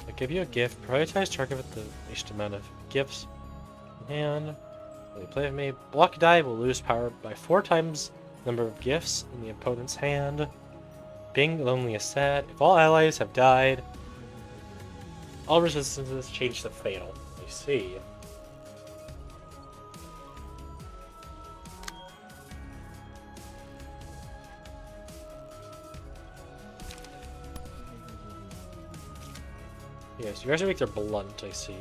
I'll give you a gift. Prioritize target with the least amount of gifts in hand. When you play with me, block die will lose power by 4 times the number of gifts in the opponent's hand. Being lonely is sad. If all allies have died, all resistances change to fatal. I see. Yes, you guys are make their blunt, I see.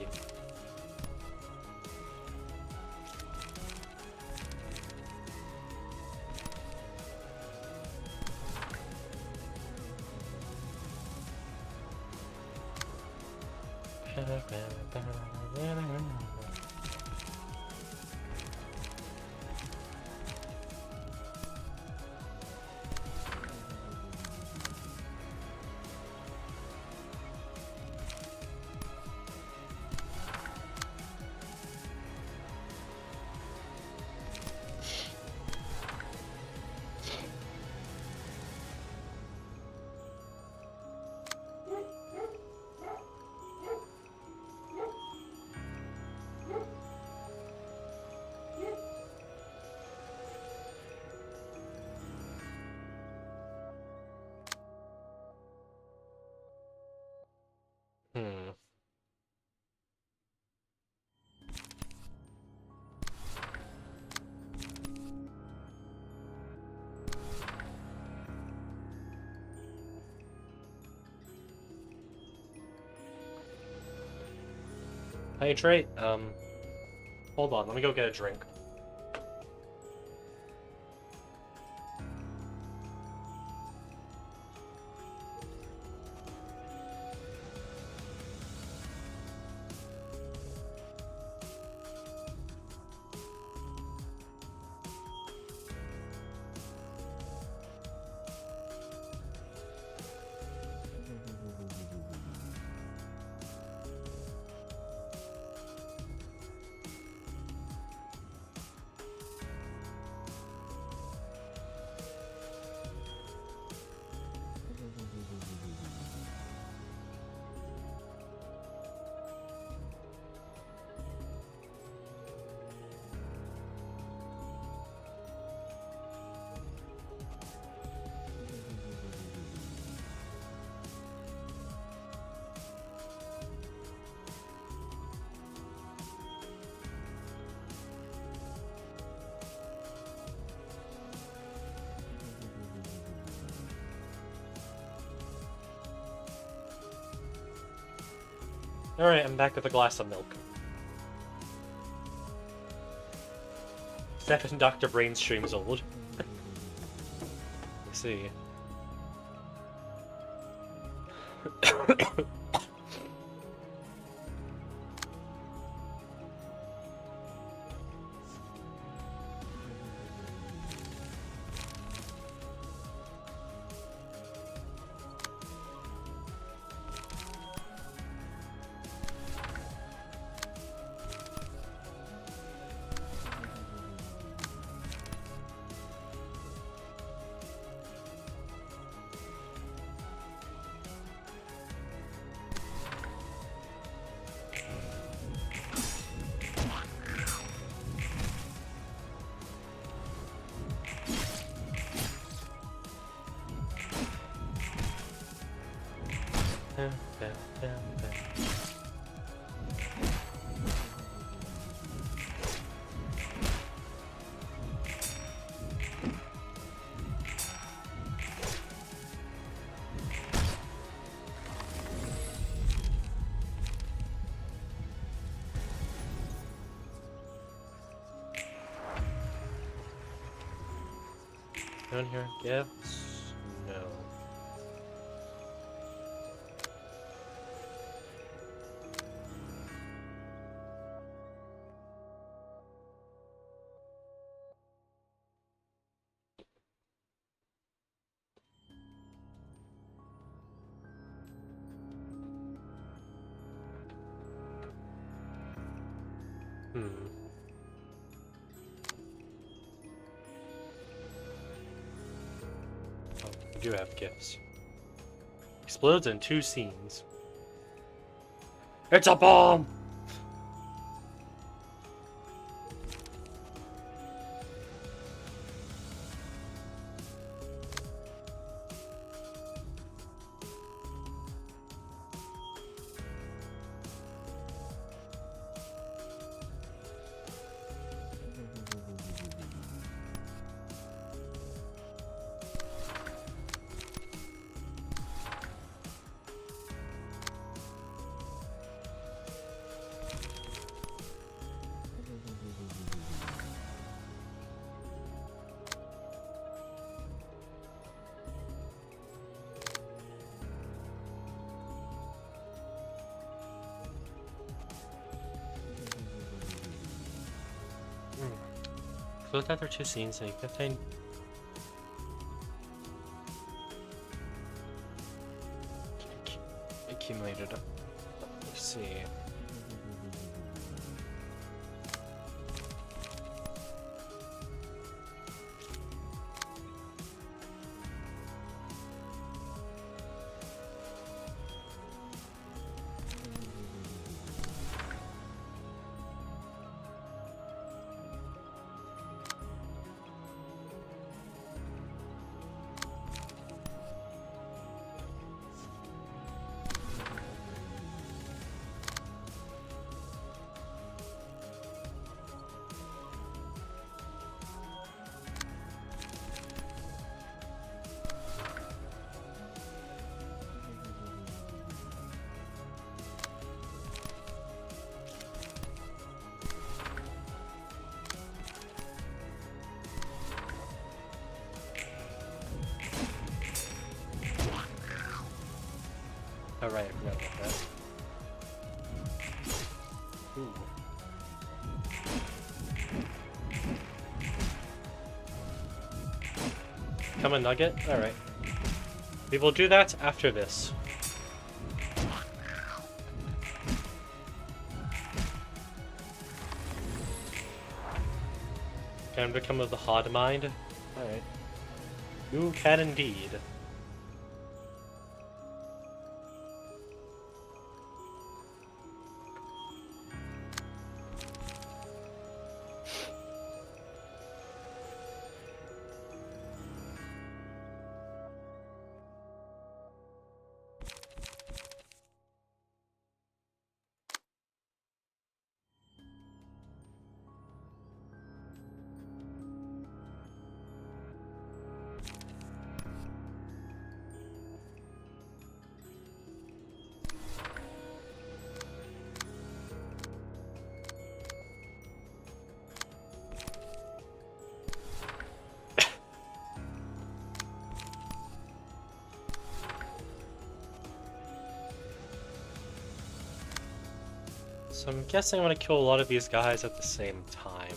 Hey Trey, hold on, let me go get a drink. Alright, I'm back with a glass of milk. 7 Dr. Brain streams old. Let's see. Down here, gifts? No. Oh, we do have gifts. Explodes in 2 scenes. It's a bomb! So that are 2 scenes, like 15. Accumulated up. Let's see. Oh right, I forgot about that. Ooh. Come a nugget? Alright. We will do that after this. Can become of the hard mind? Alright. You can indeed. So I'm guessing I'm gonna kill a lot of these guys at the same time.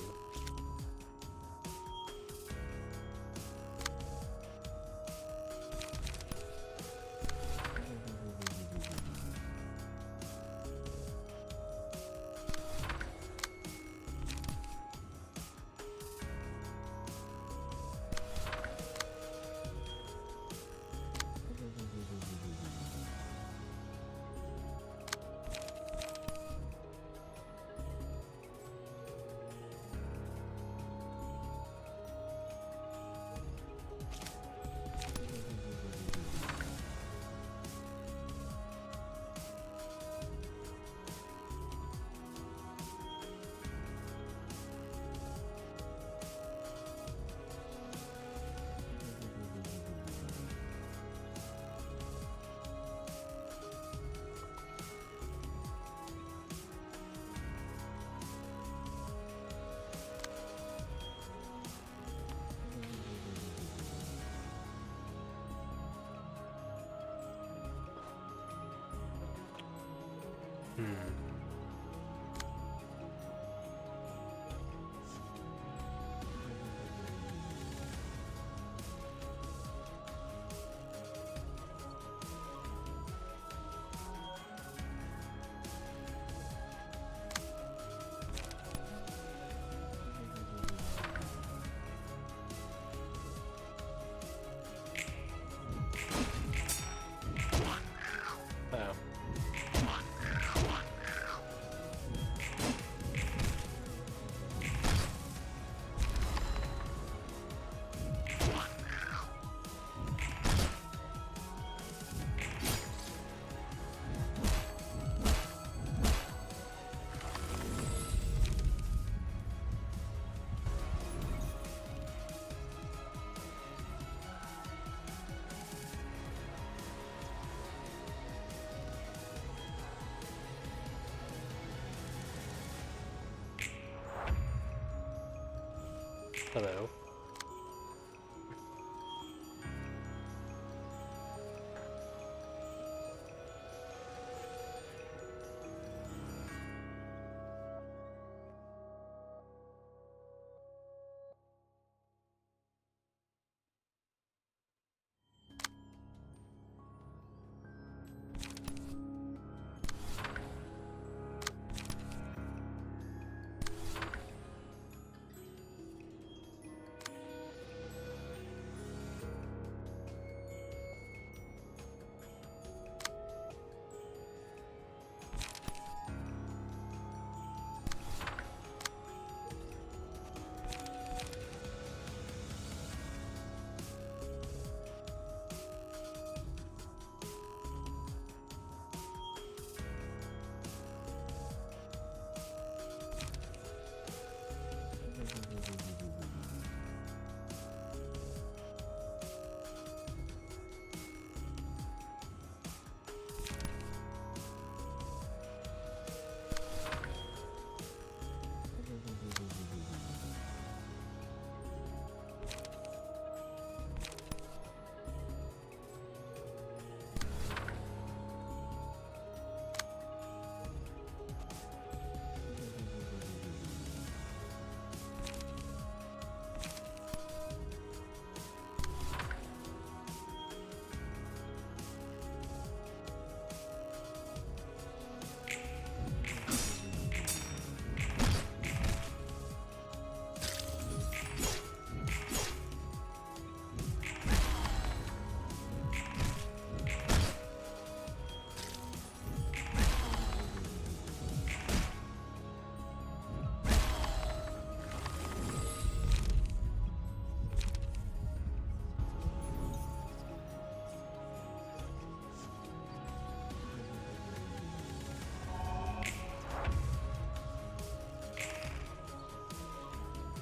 Hmm. Oh. Hello.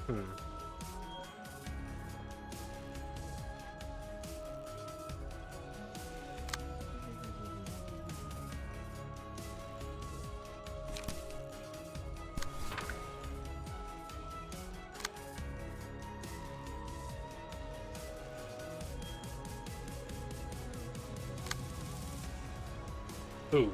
Hmm. Ooh.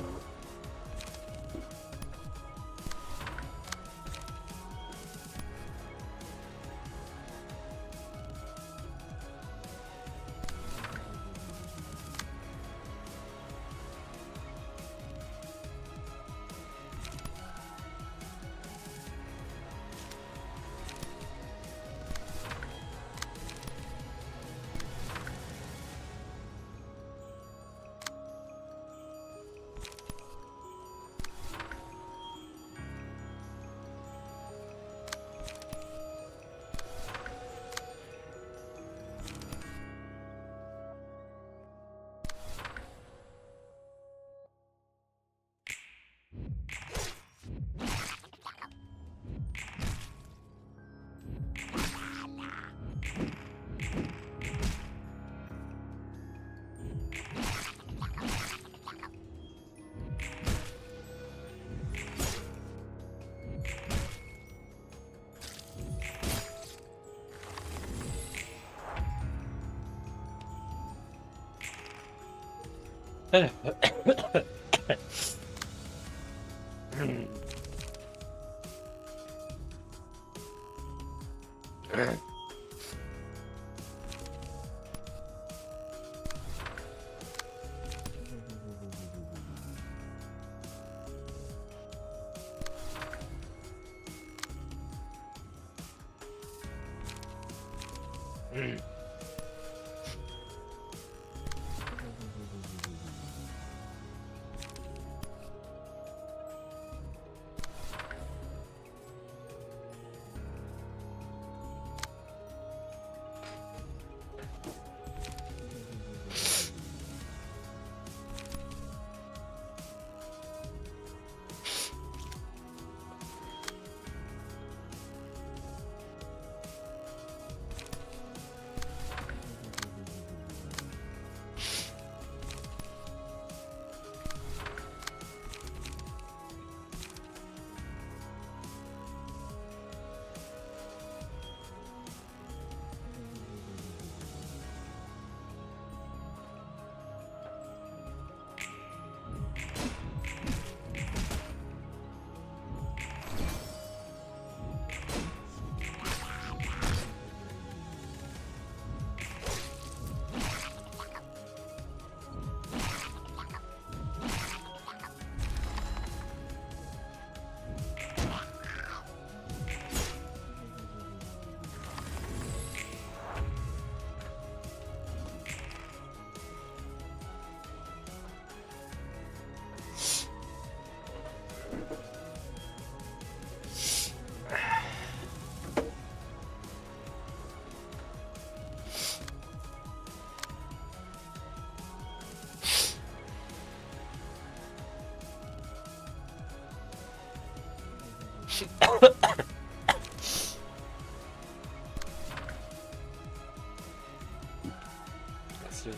Excuse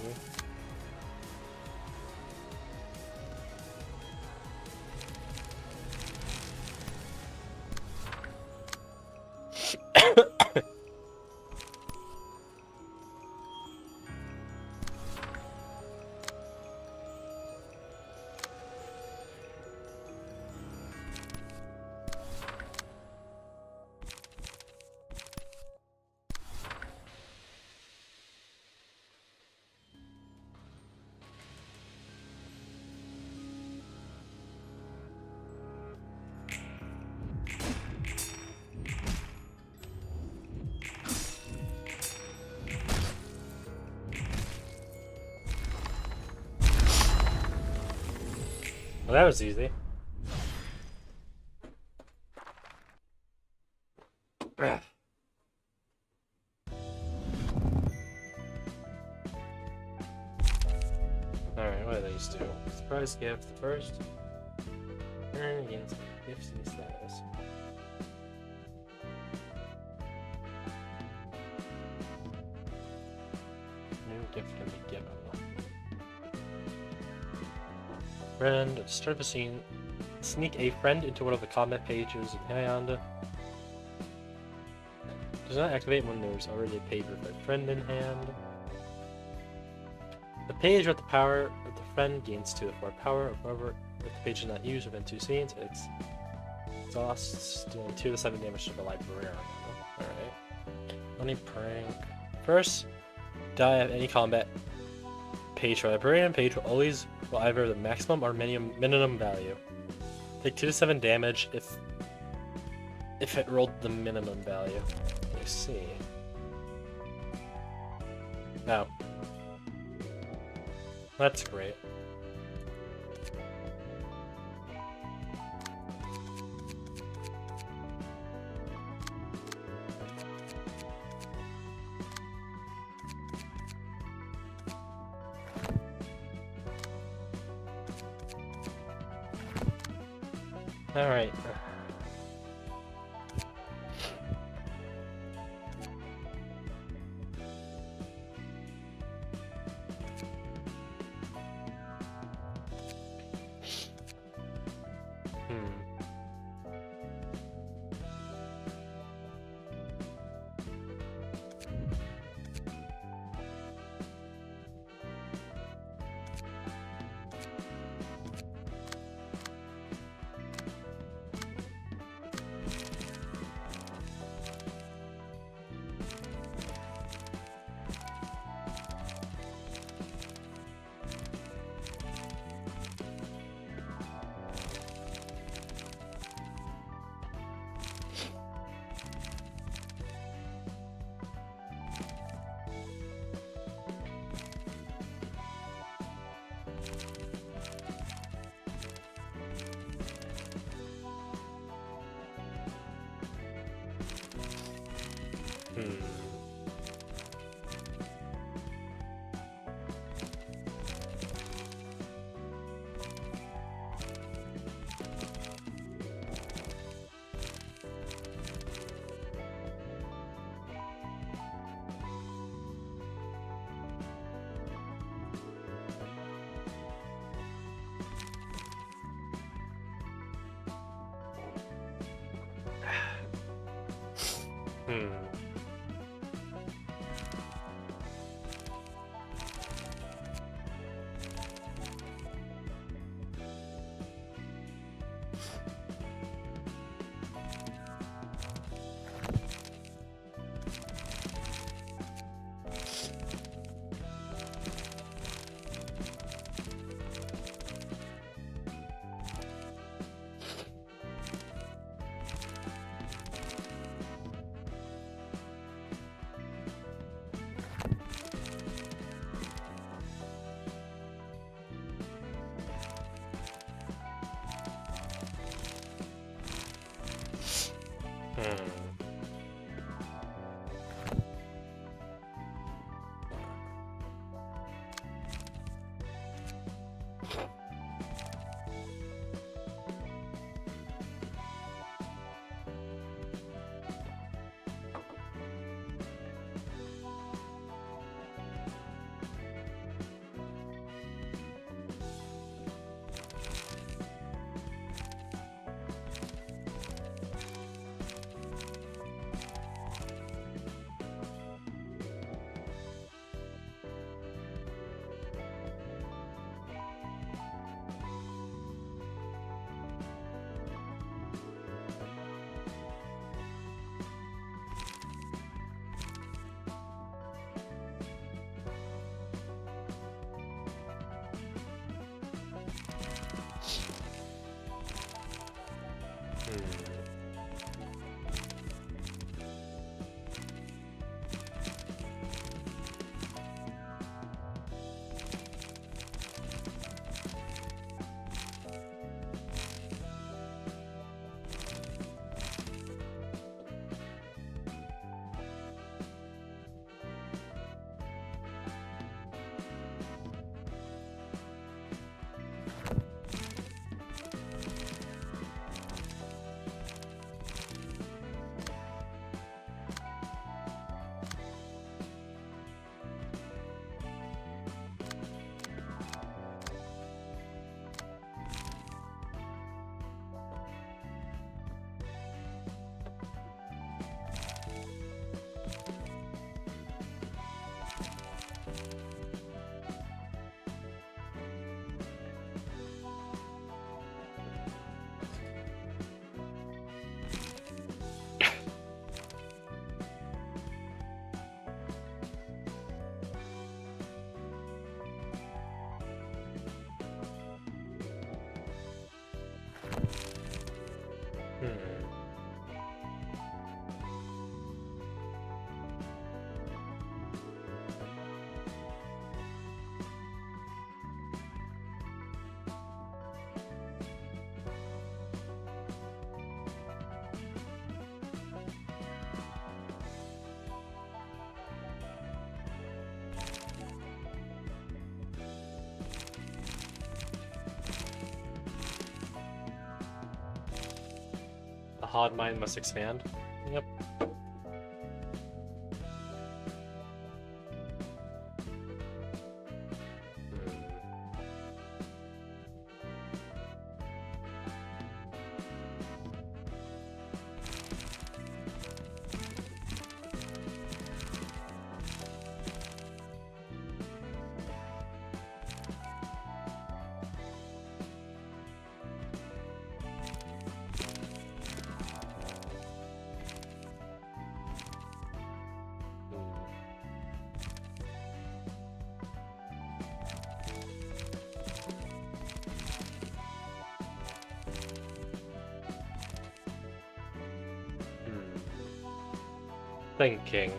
me. Well, that was easy. Alright, what do these do? Surprise gift first. Earn against gifts and status. New gift can be given. Friend, at the start of a scene, sneak a friend into one of the combat pages in hand. Does not activate when there's already a page with a friend in hand. The page with the power of the friend gains 2 to 4 power. However, if the page is not used within 2 scenes, it exhausts, dealing 2 to 7 damage to the librarian. Alright. Money prank. First, die of any combat page for librarian. Page will either the maximum or minimum value. Take 2 to 7 damage if it rolled the minimum value. Let me see. No. That's great. All right. pod mine must expand. Yep. Thinking.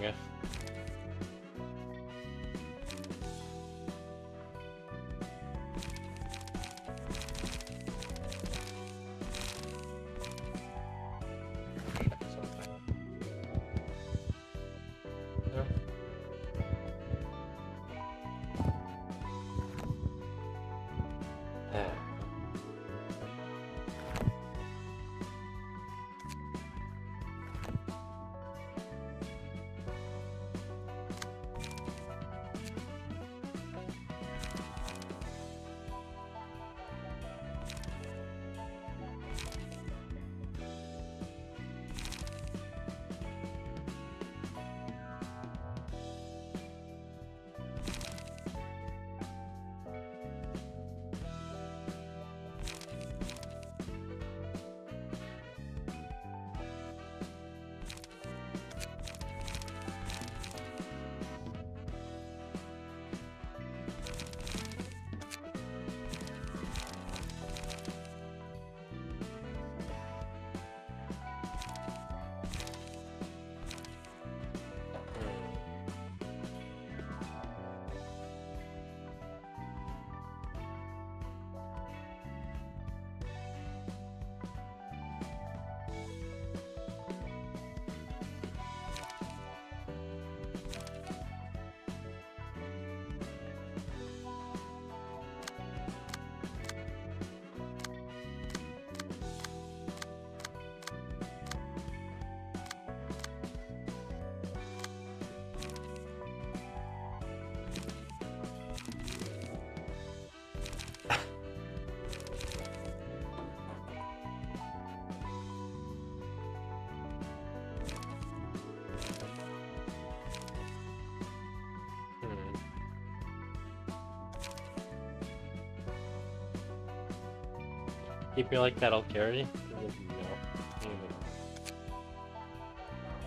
Keep me like that, I'll carry.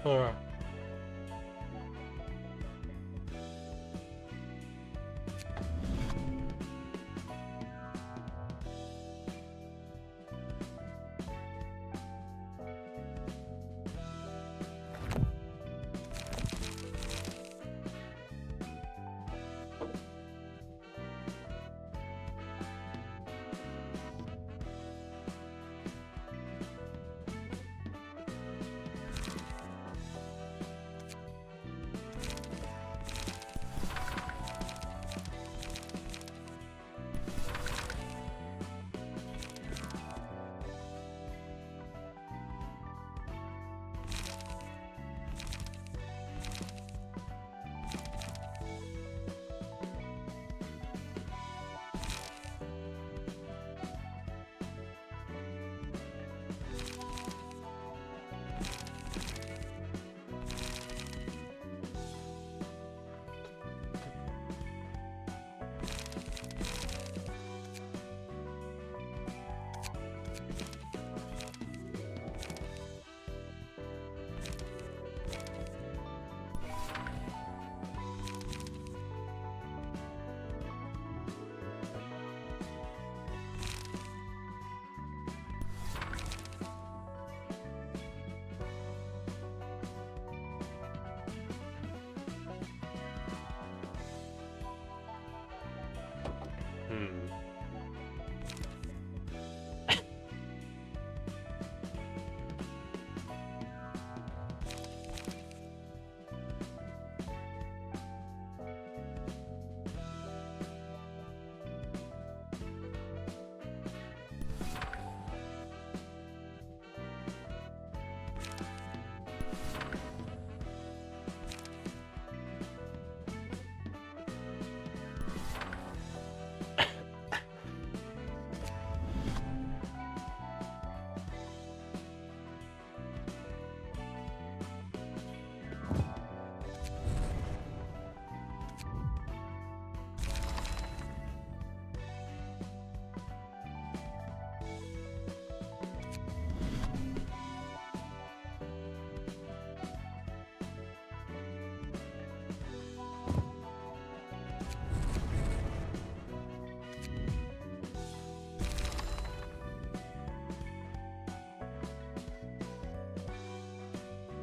No.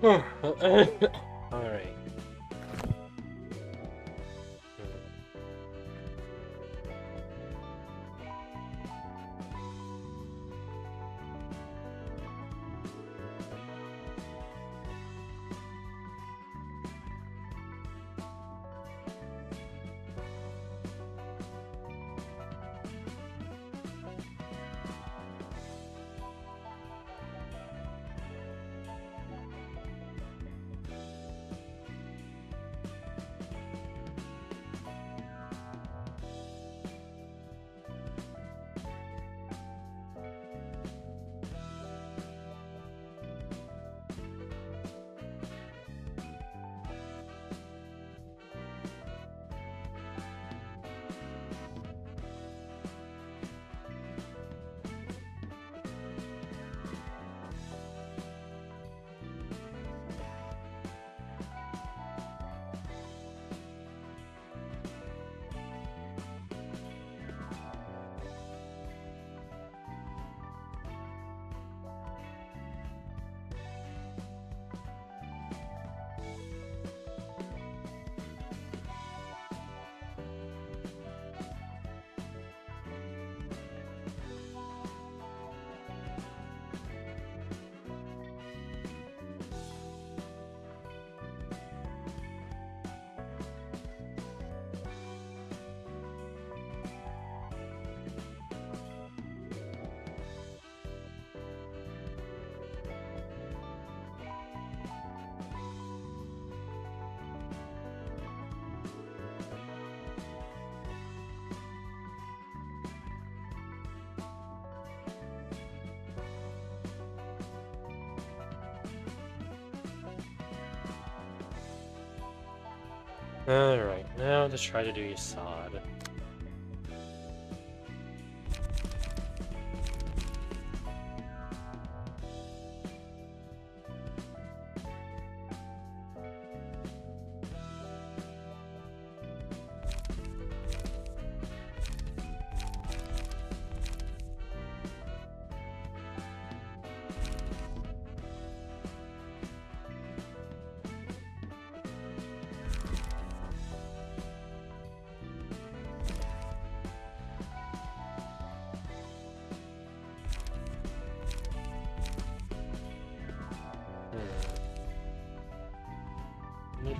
Alright. Alright, now let's try to do Yasad.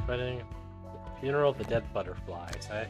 Wedding, funeral of the dead butterflies, eh?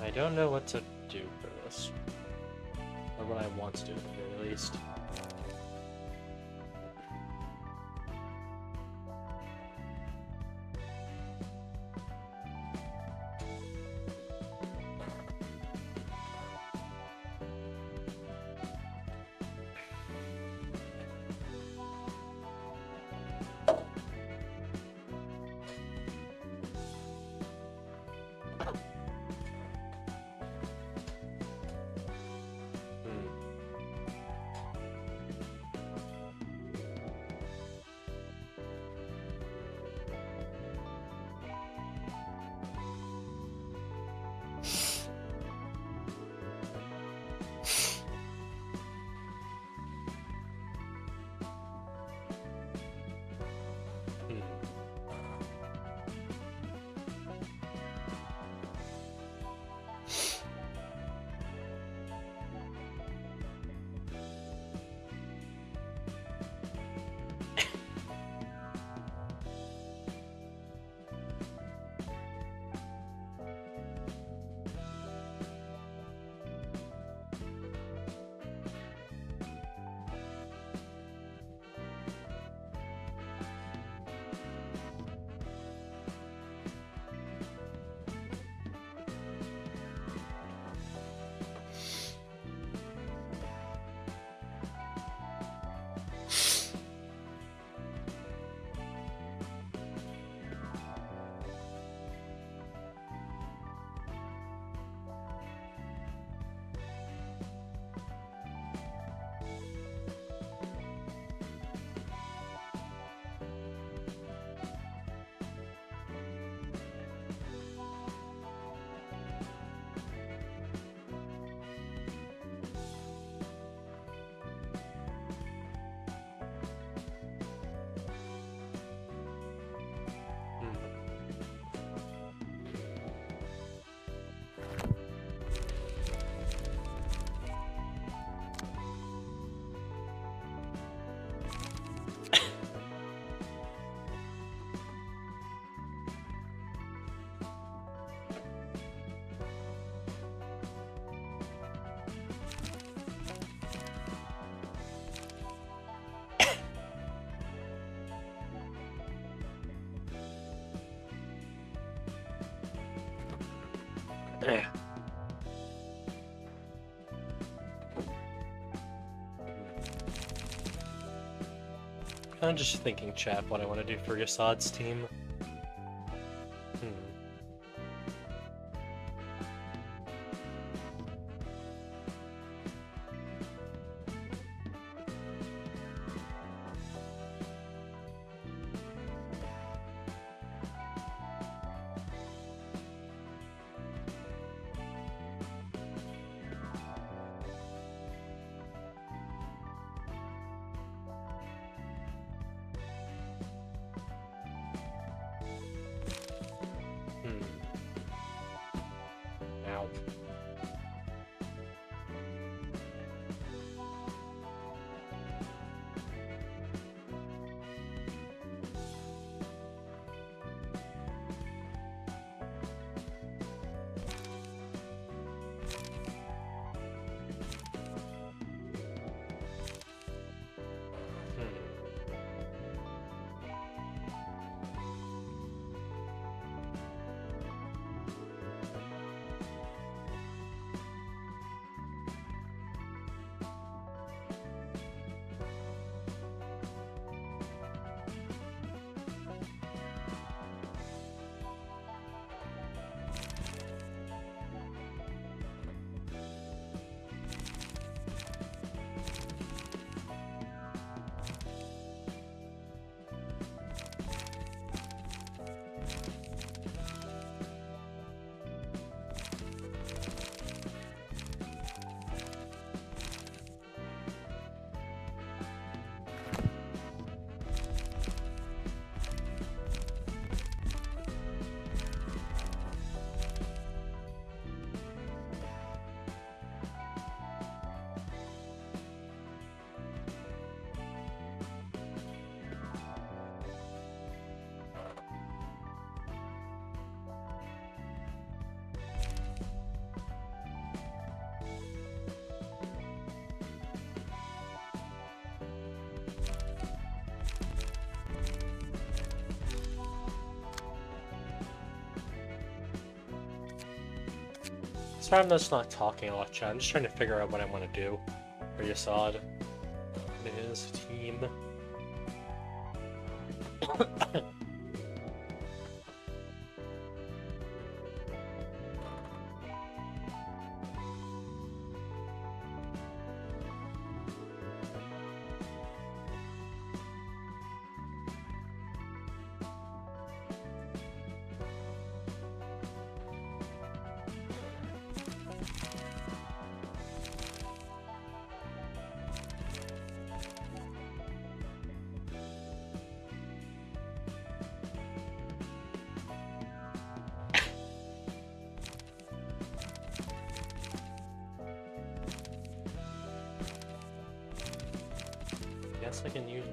I don't know what to do for this. Or what I want to do, at the very least. I'm just thinking, chat, what I want to do for Yassad's team. Sorry, I'm just not talking a lot, chat. I'm just trying to figure out what I want to do for Yasad and his team. Guess I can use.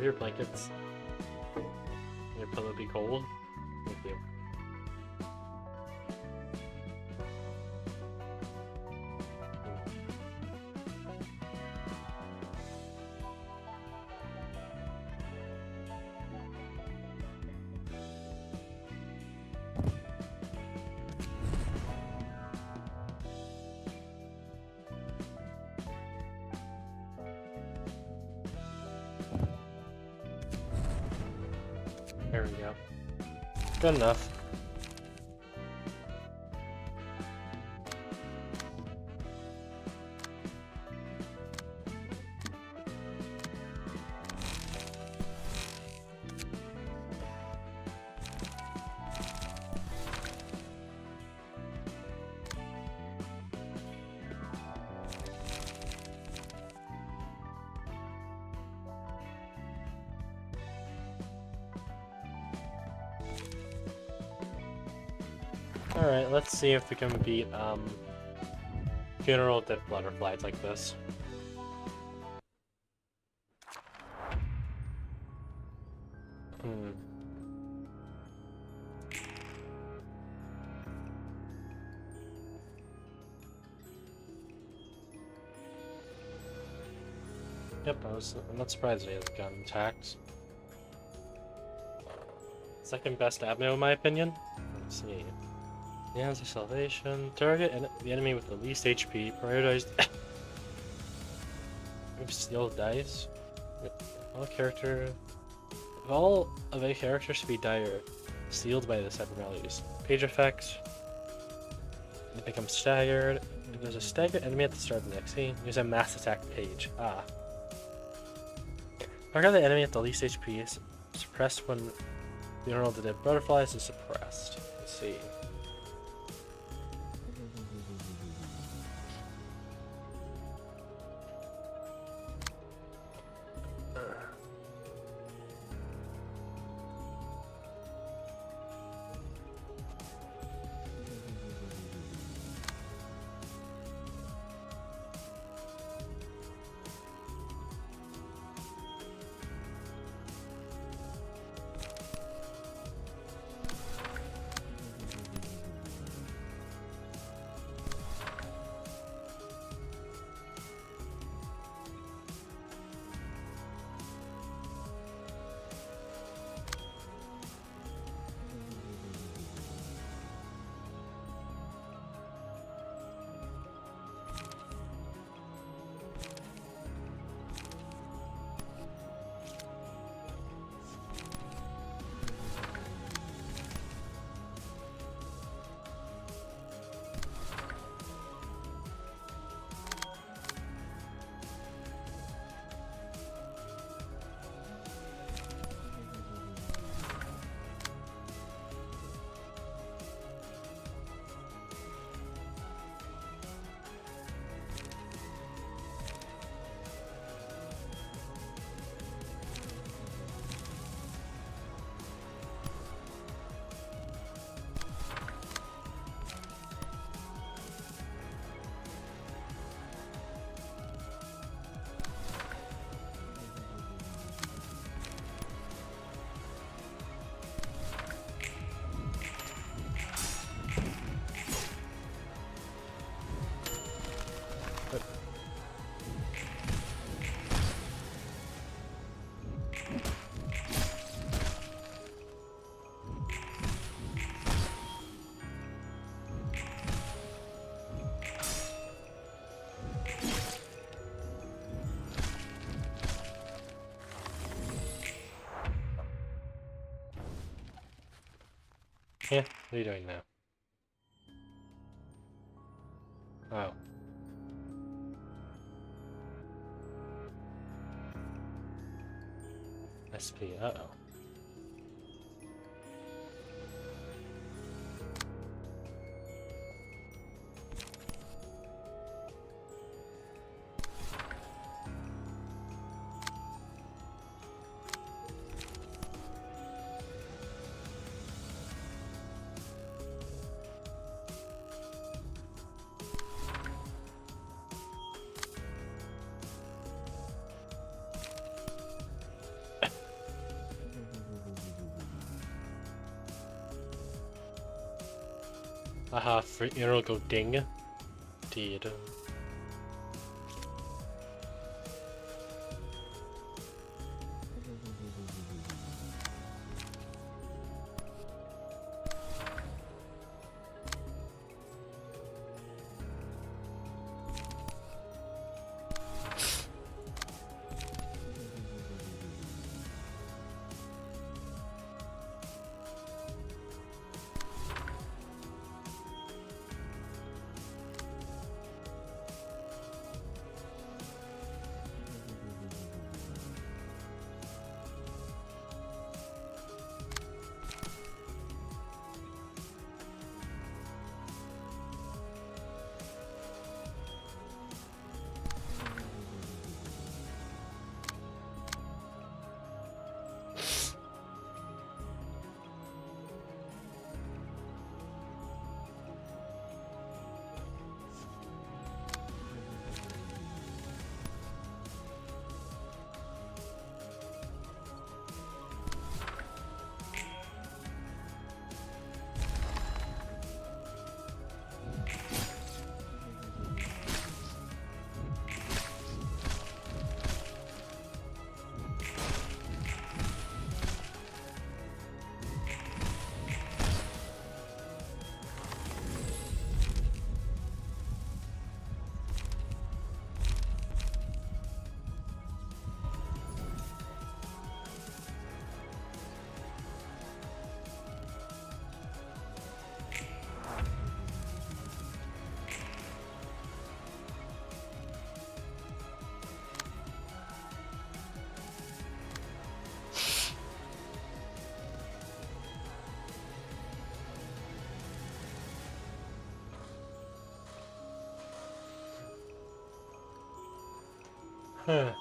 Your blankets. Your pillow be cold. Thank you. There we go. Good enough. Alright, let's see if we can beat Funeral Dead Butterflies like this. Yep, I'm not surprised he has gun attacked. Second best Abno in my opinion. Let's see. The answer salvation. Target the enemy with the least HP. Prioritize. Steal dice. All character. If all of a character should be dire, sealed by the seven values. Page effect. It becomes staggered. If there's a staggered enemy at the start of the next scene, use a mass attack page. Ah. Target the enemy at the least HP is suppressed when Funeral of the Dead Butterflies is suppressed. Let's see. Yeah, what are you doing now? Oh. SP, uh-oh. Haha, it'll go ding. Indeed. Huh.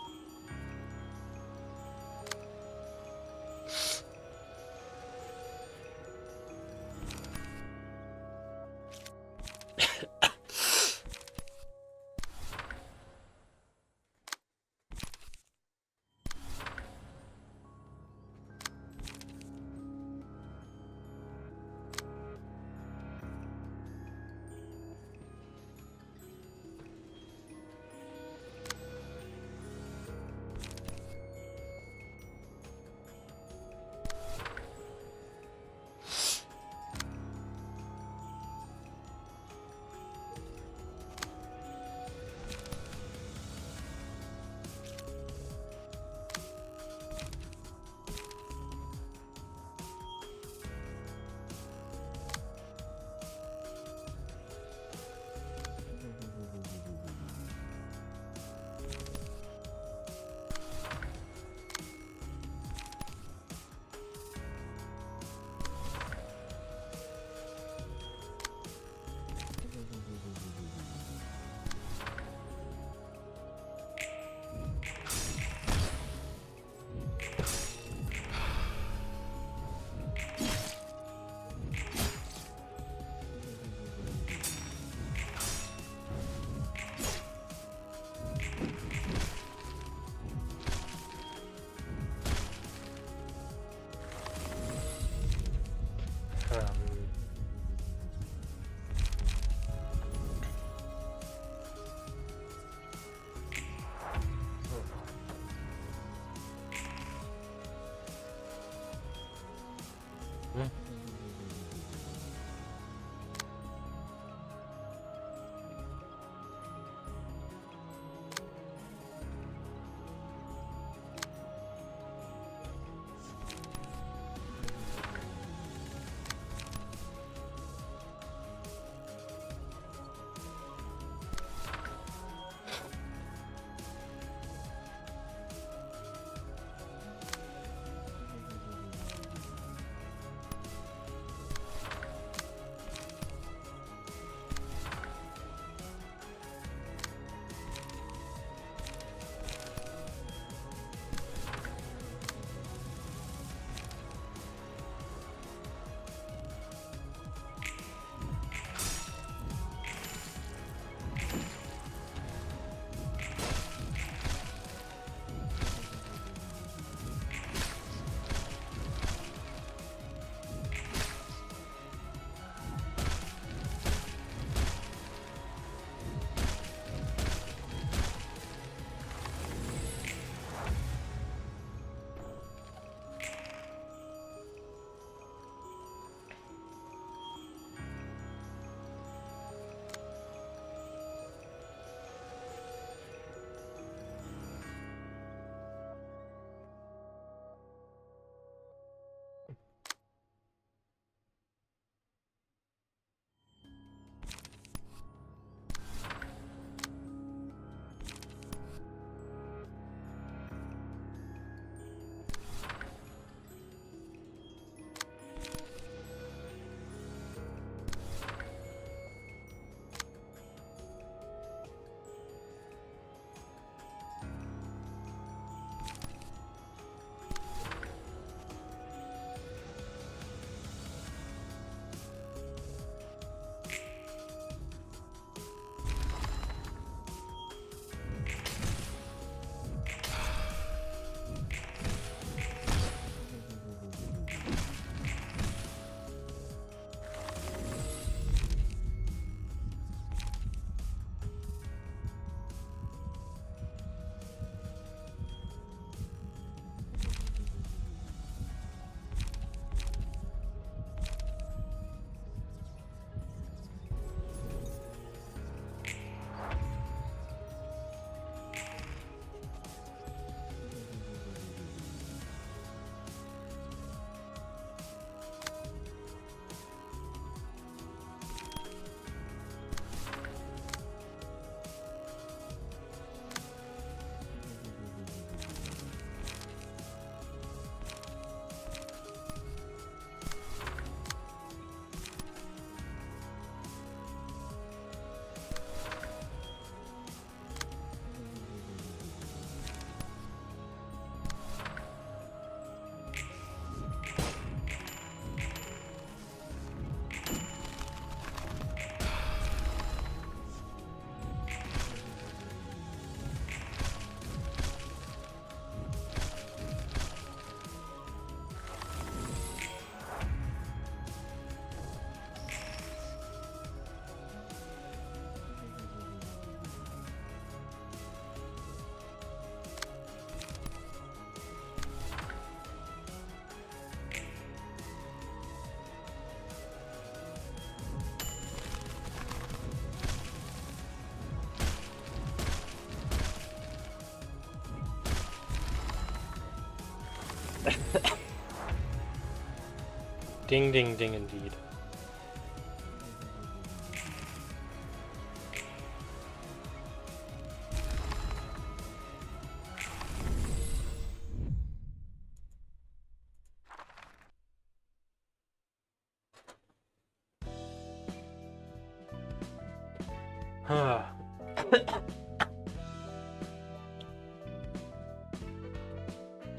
Ding, ding, ding, indeed.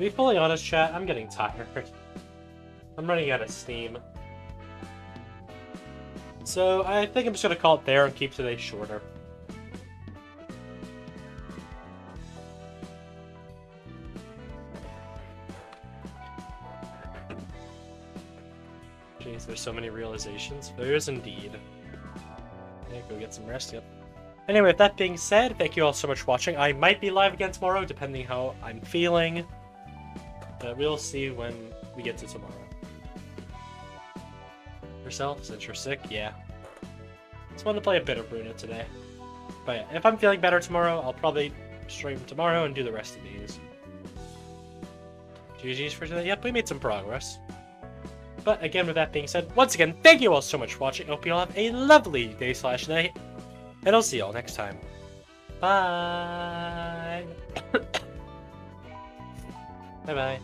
To be fully honest, chat, I'm getting tired. I'm running out of steam. So I think I'm just gonna call it there and keep today shorter. Jeez, there's so many realizations. There is indeed. Yeah, go get some rest, yep. Anyway, with that being said, thank you all so much for watching. I might be live again tomorrow, depending how I'm feeling. But we'll see when we get to tomorrow. Yourself, since you're sick, yeah. Just wanted to play a bit of Ruina today. But yeah, if I'm feeling better tomorrow, I'll probably stream tomorrow and do the rest of these. GG's for today. Yep, we made some progress. But again, with that being said, once again, thank you all so much for watching. I hope you all have a lovely day/night. And I'll see you all next time. Bye! Bye-bye.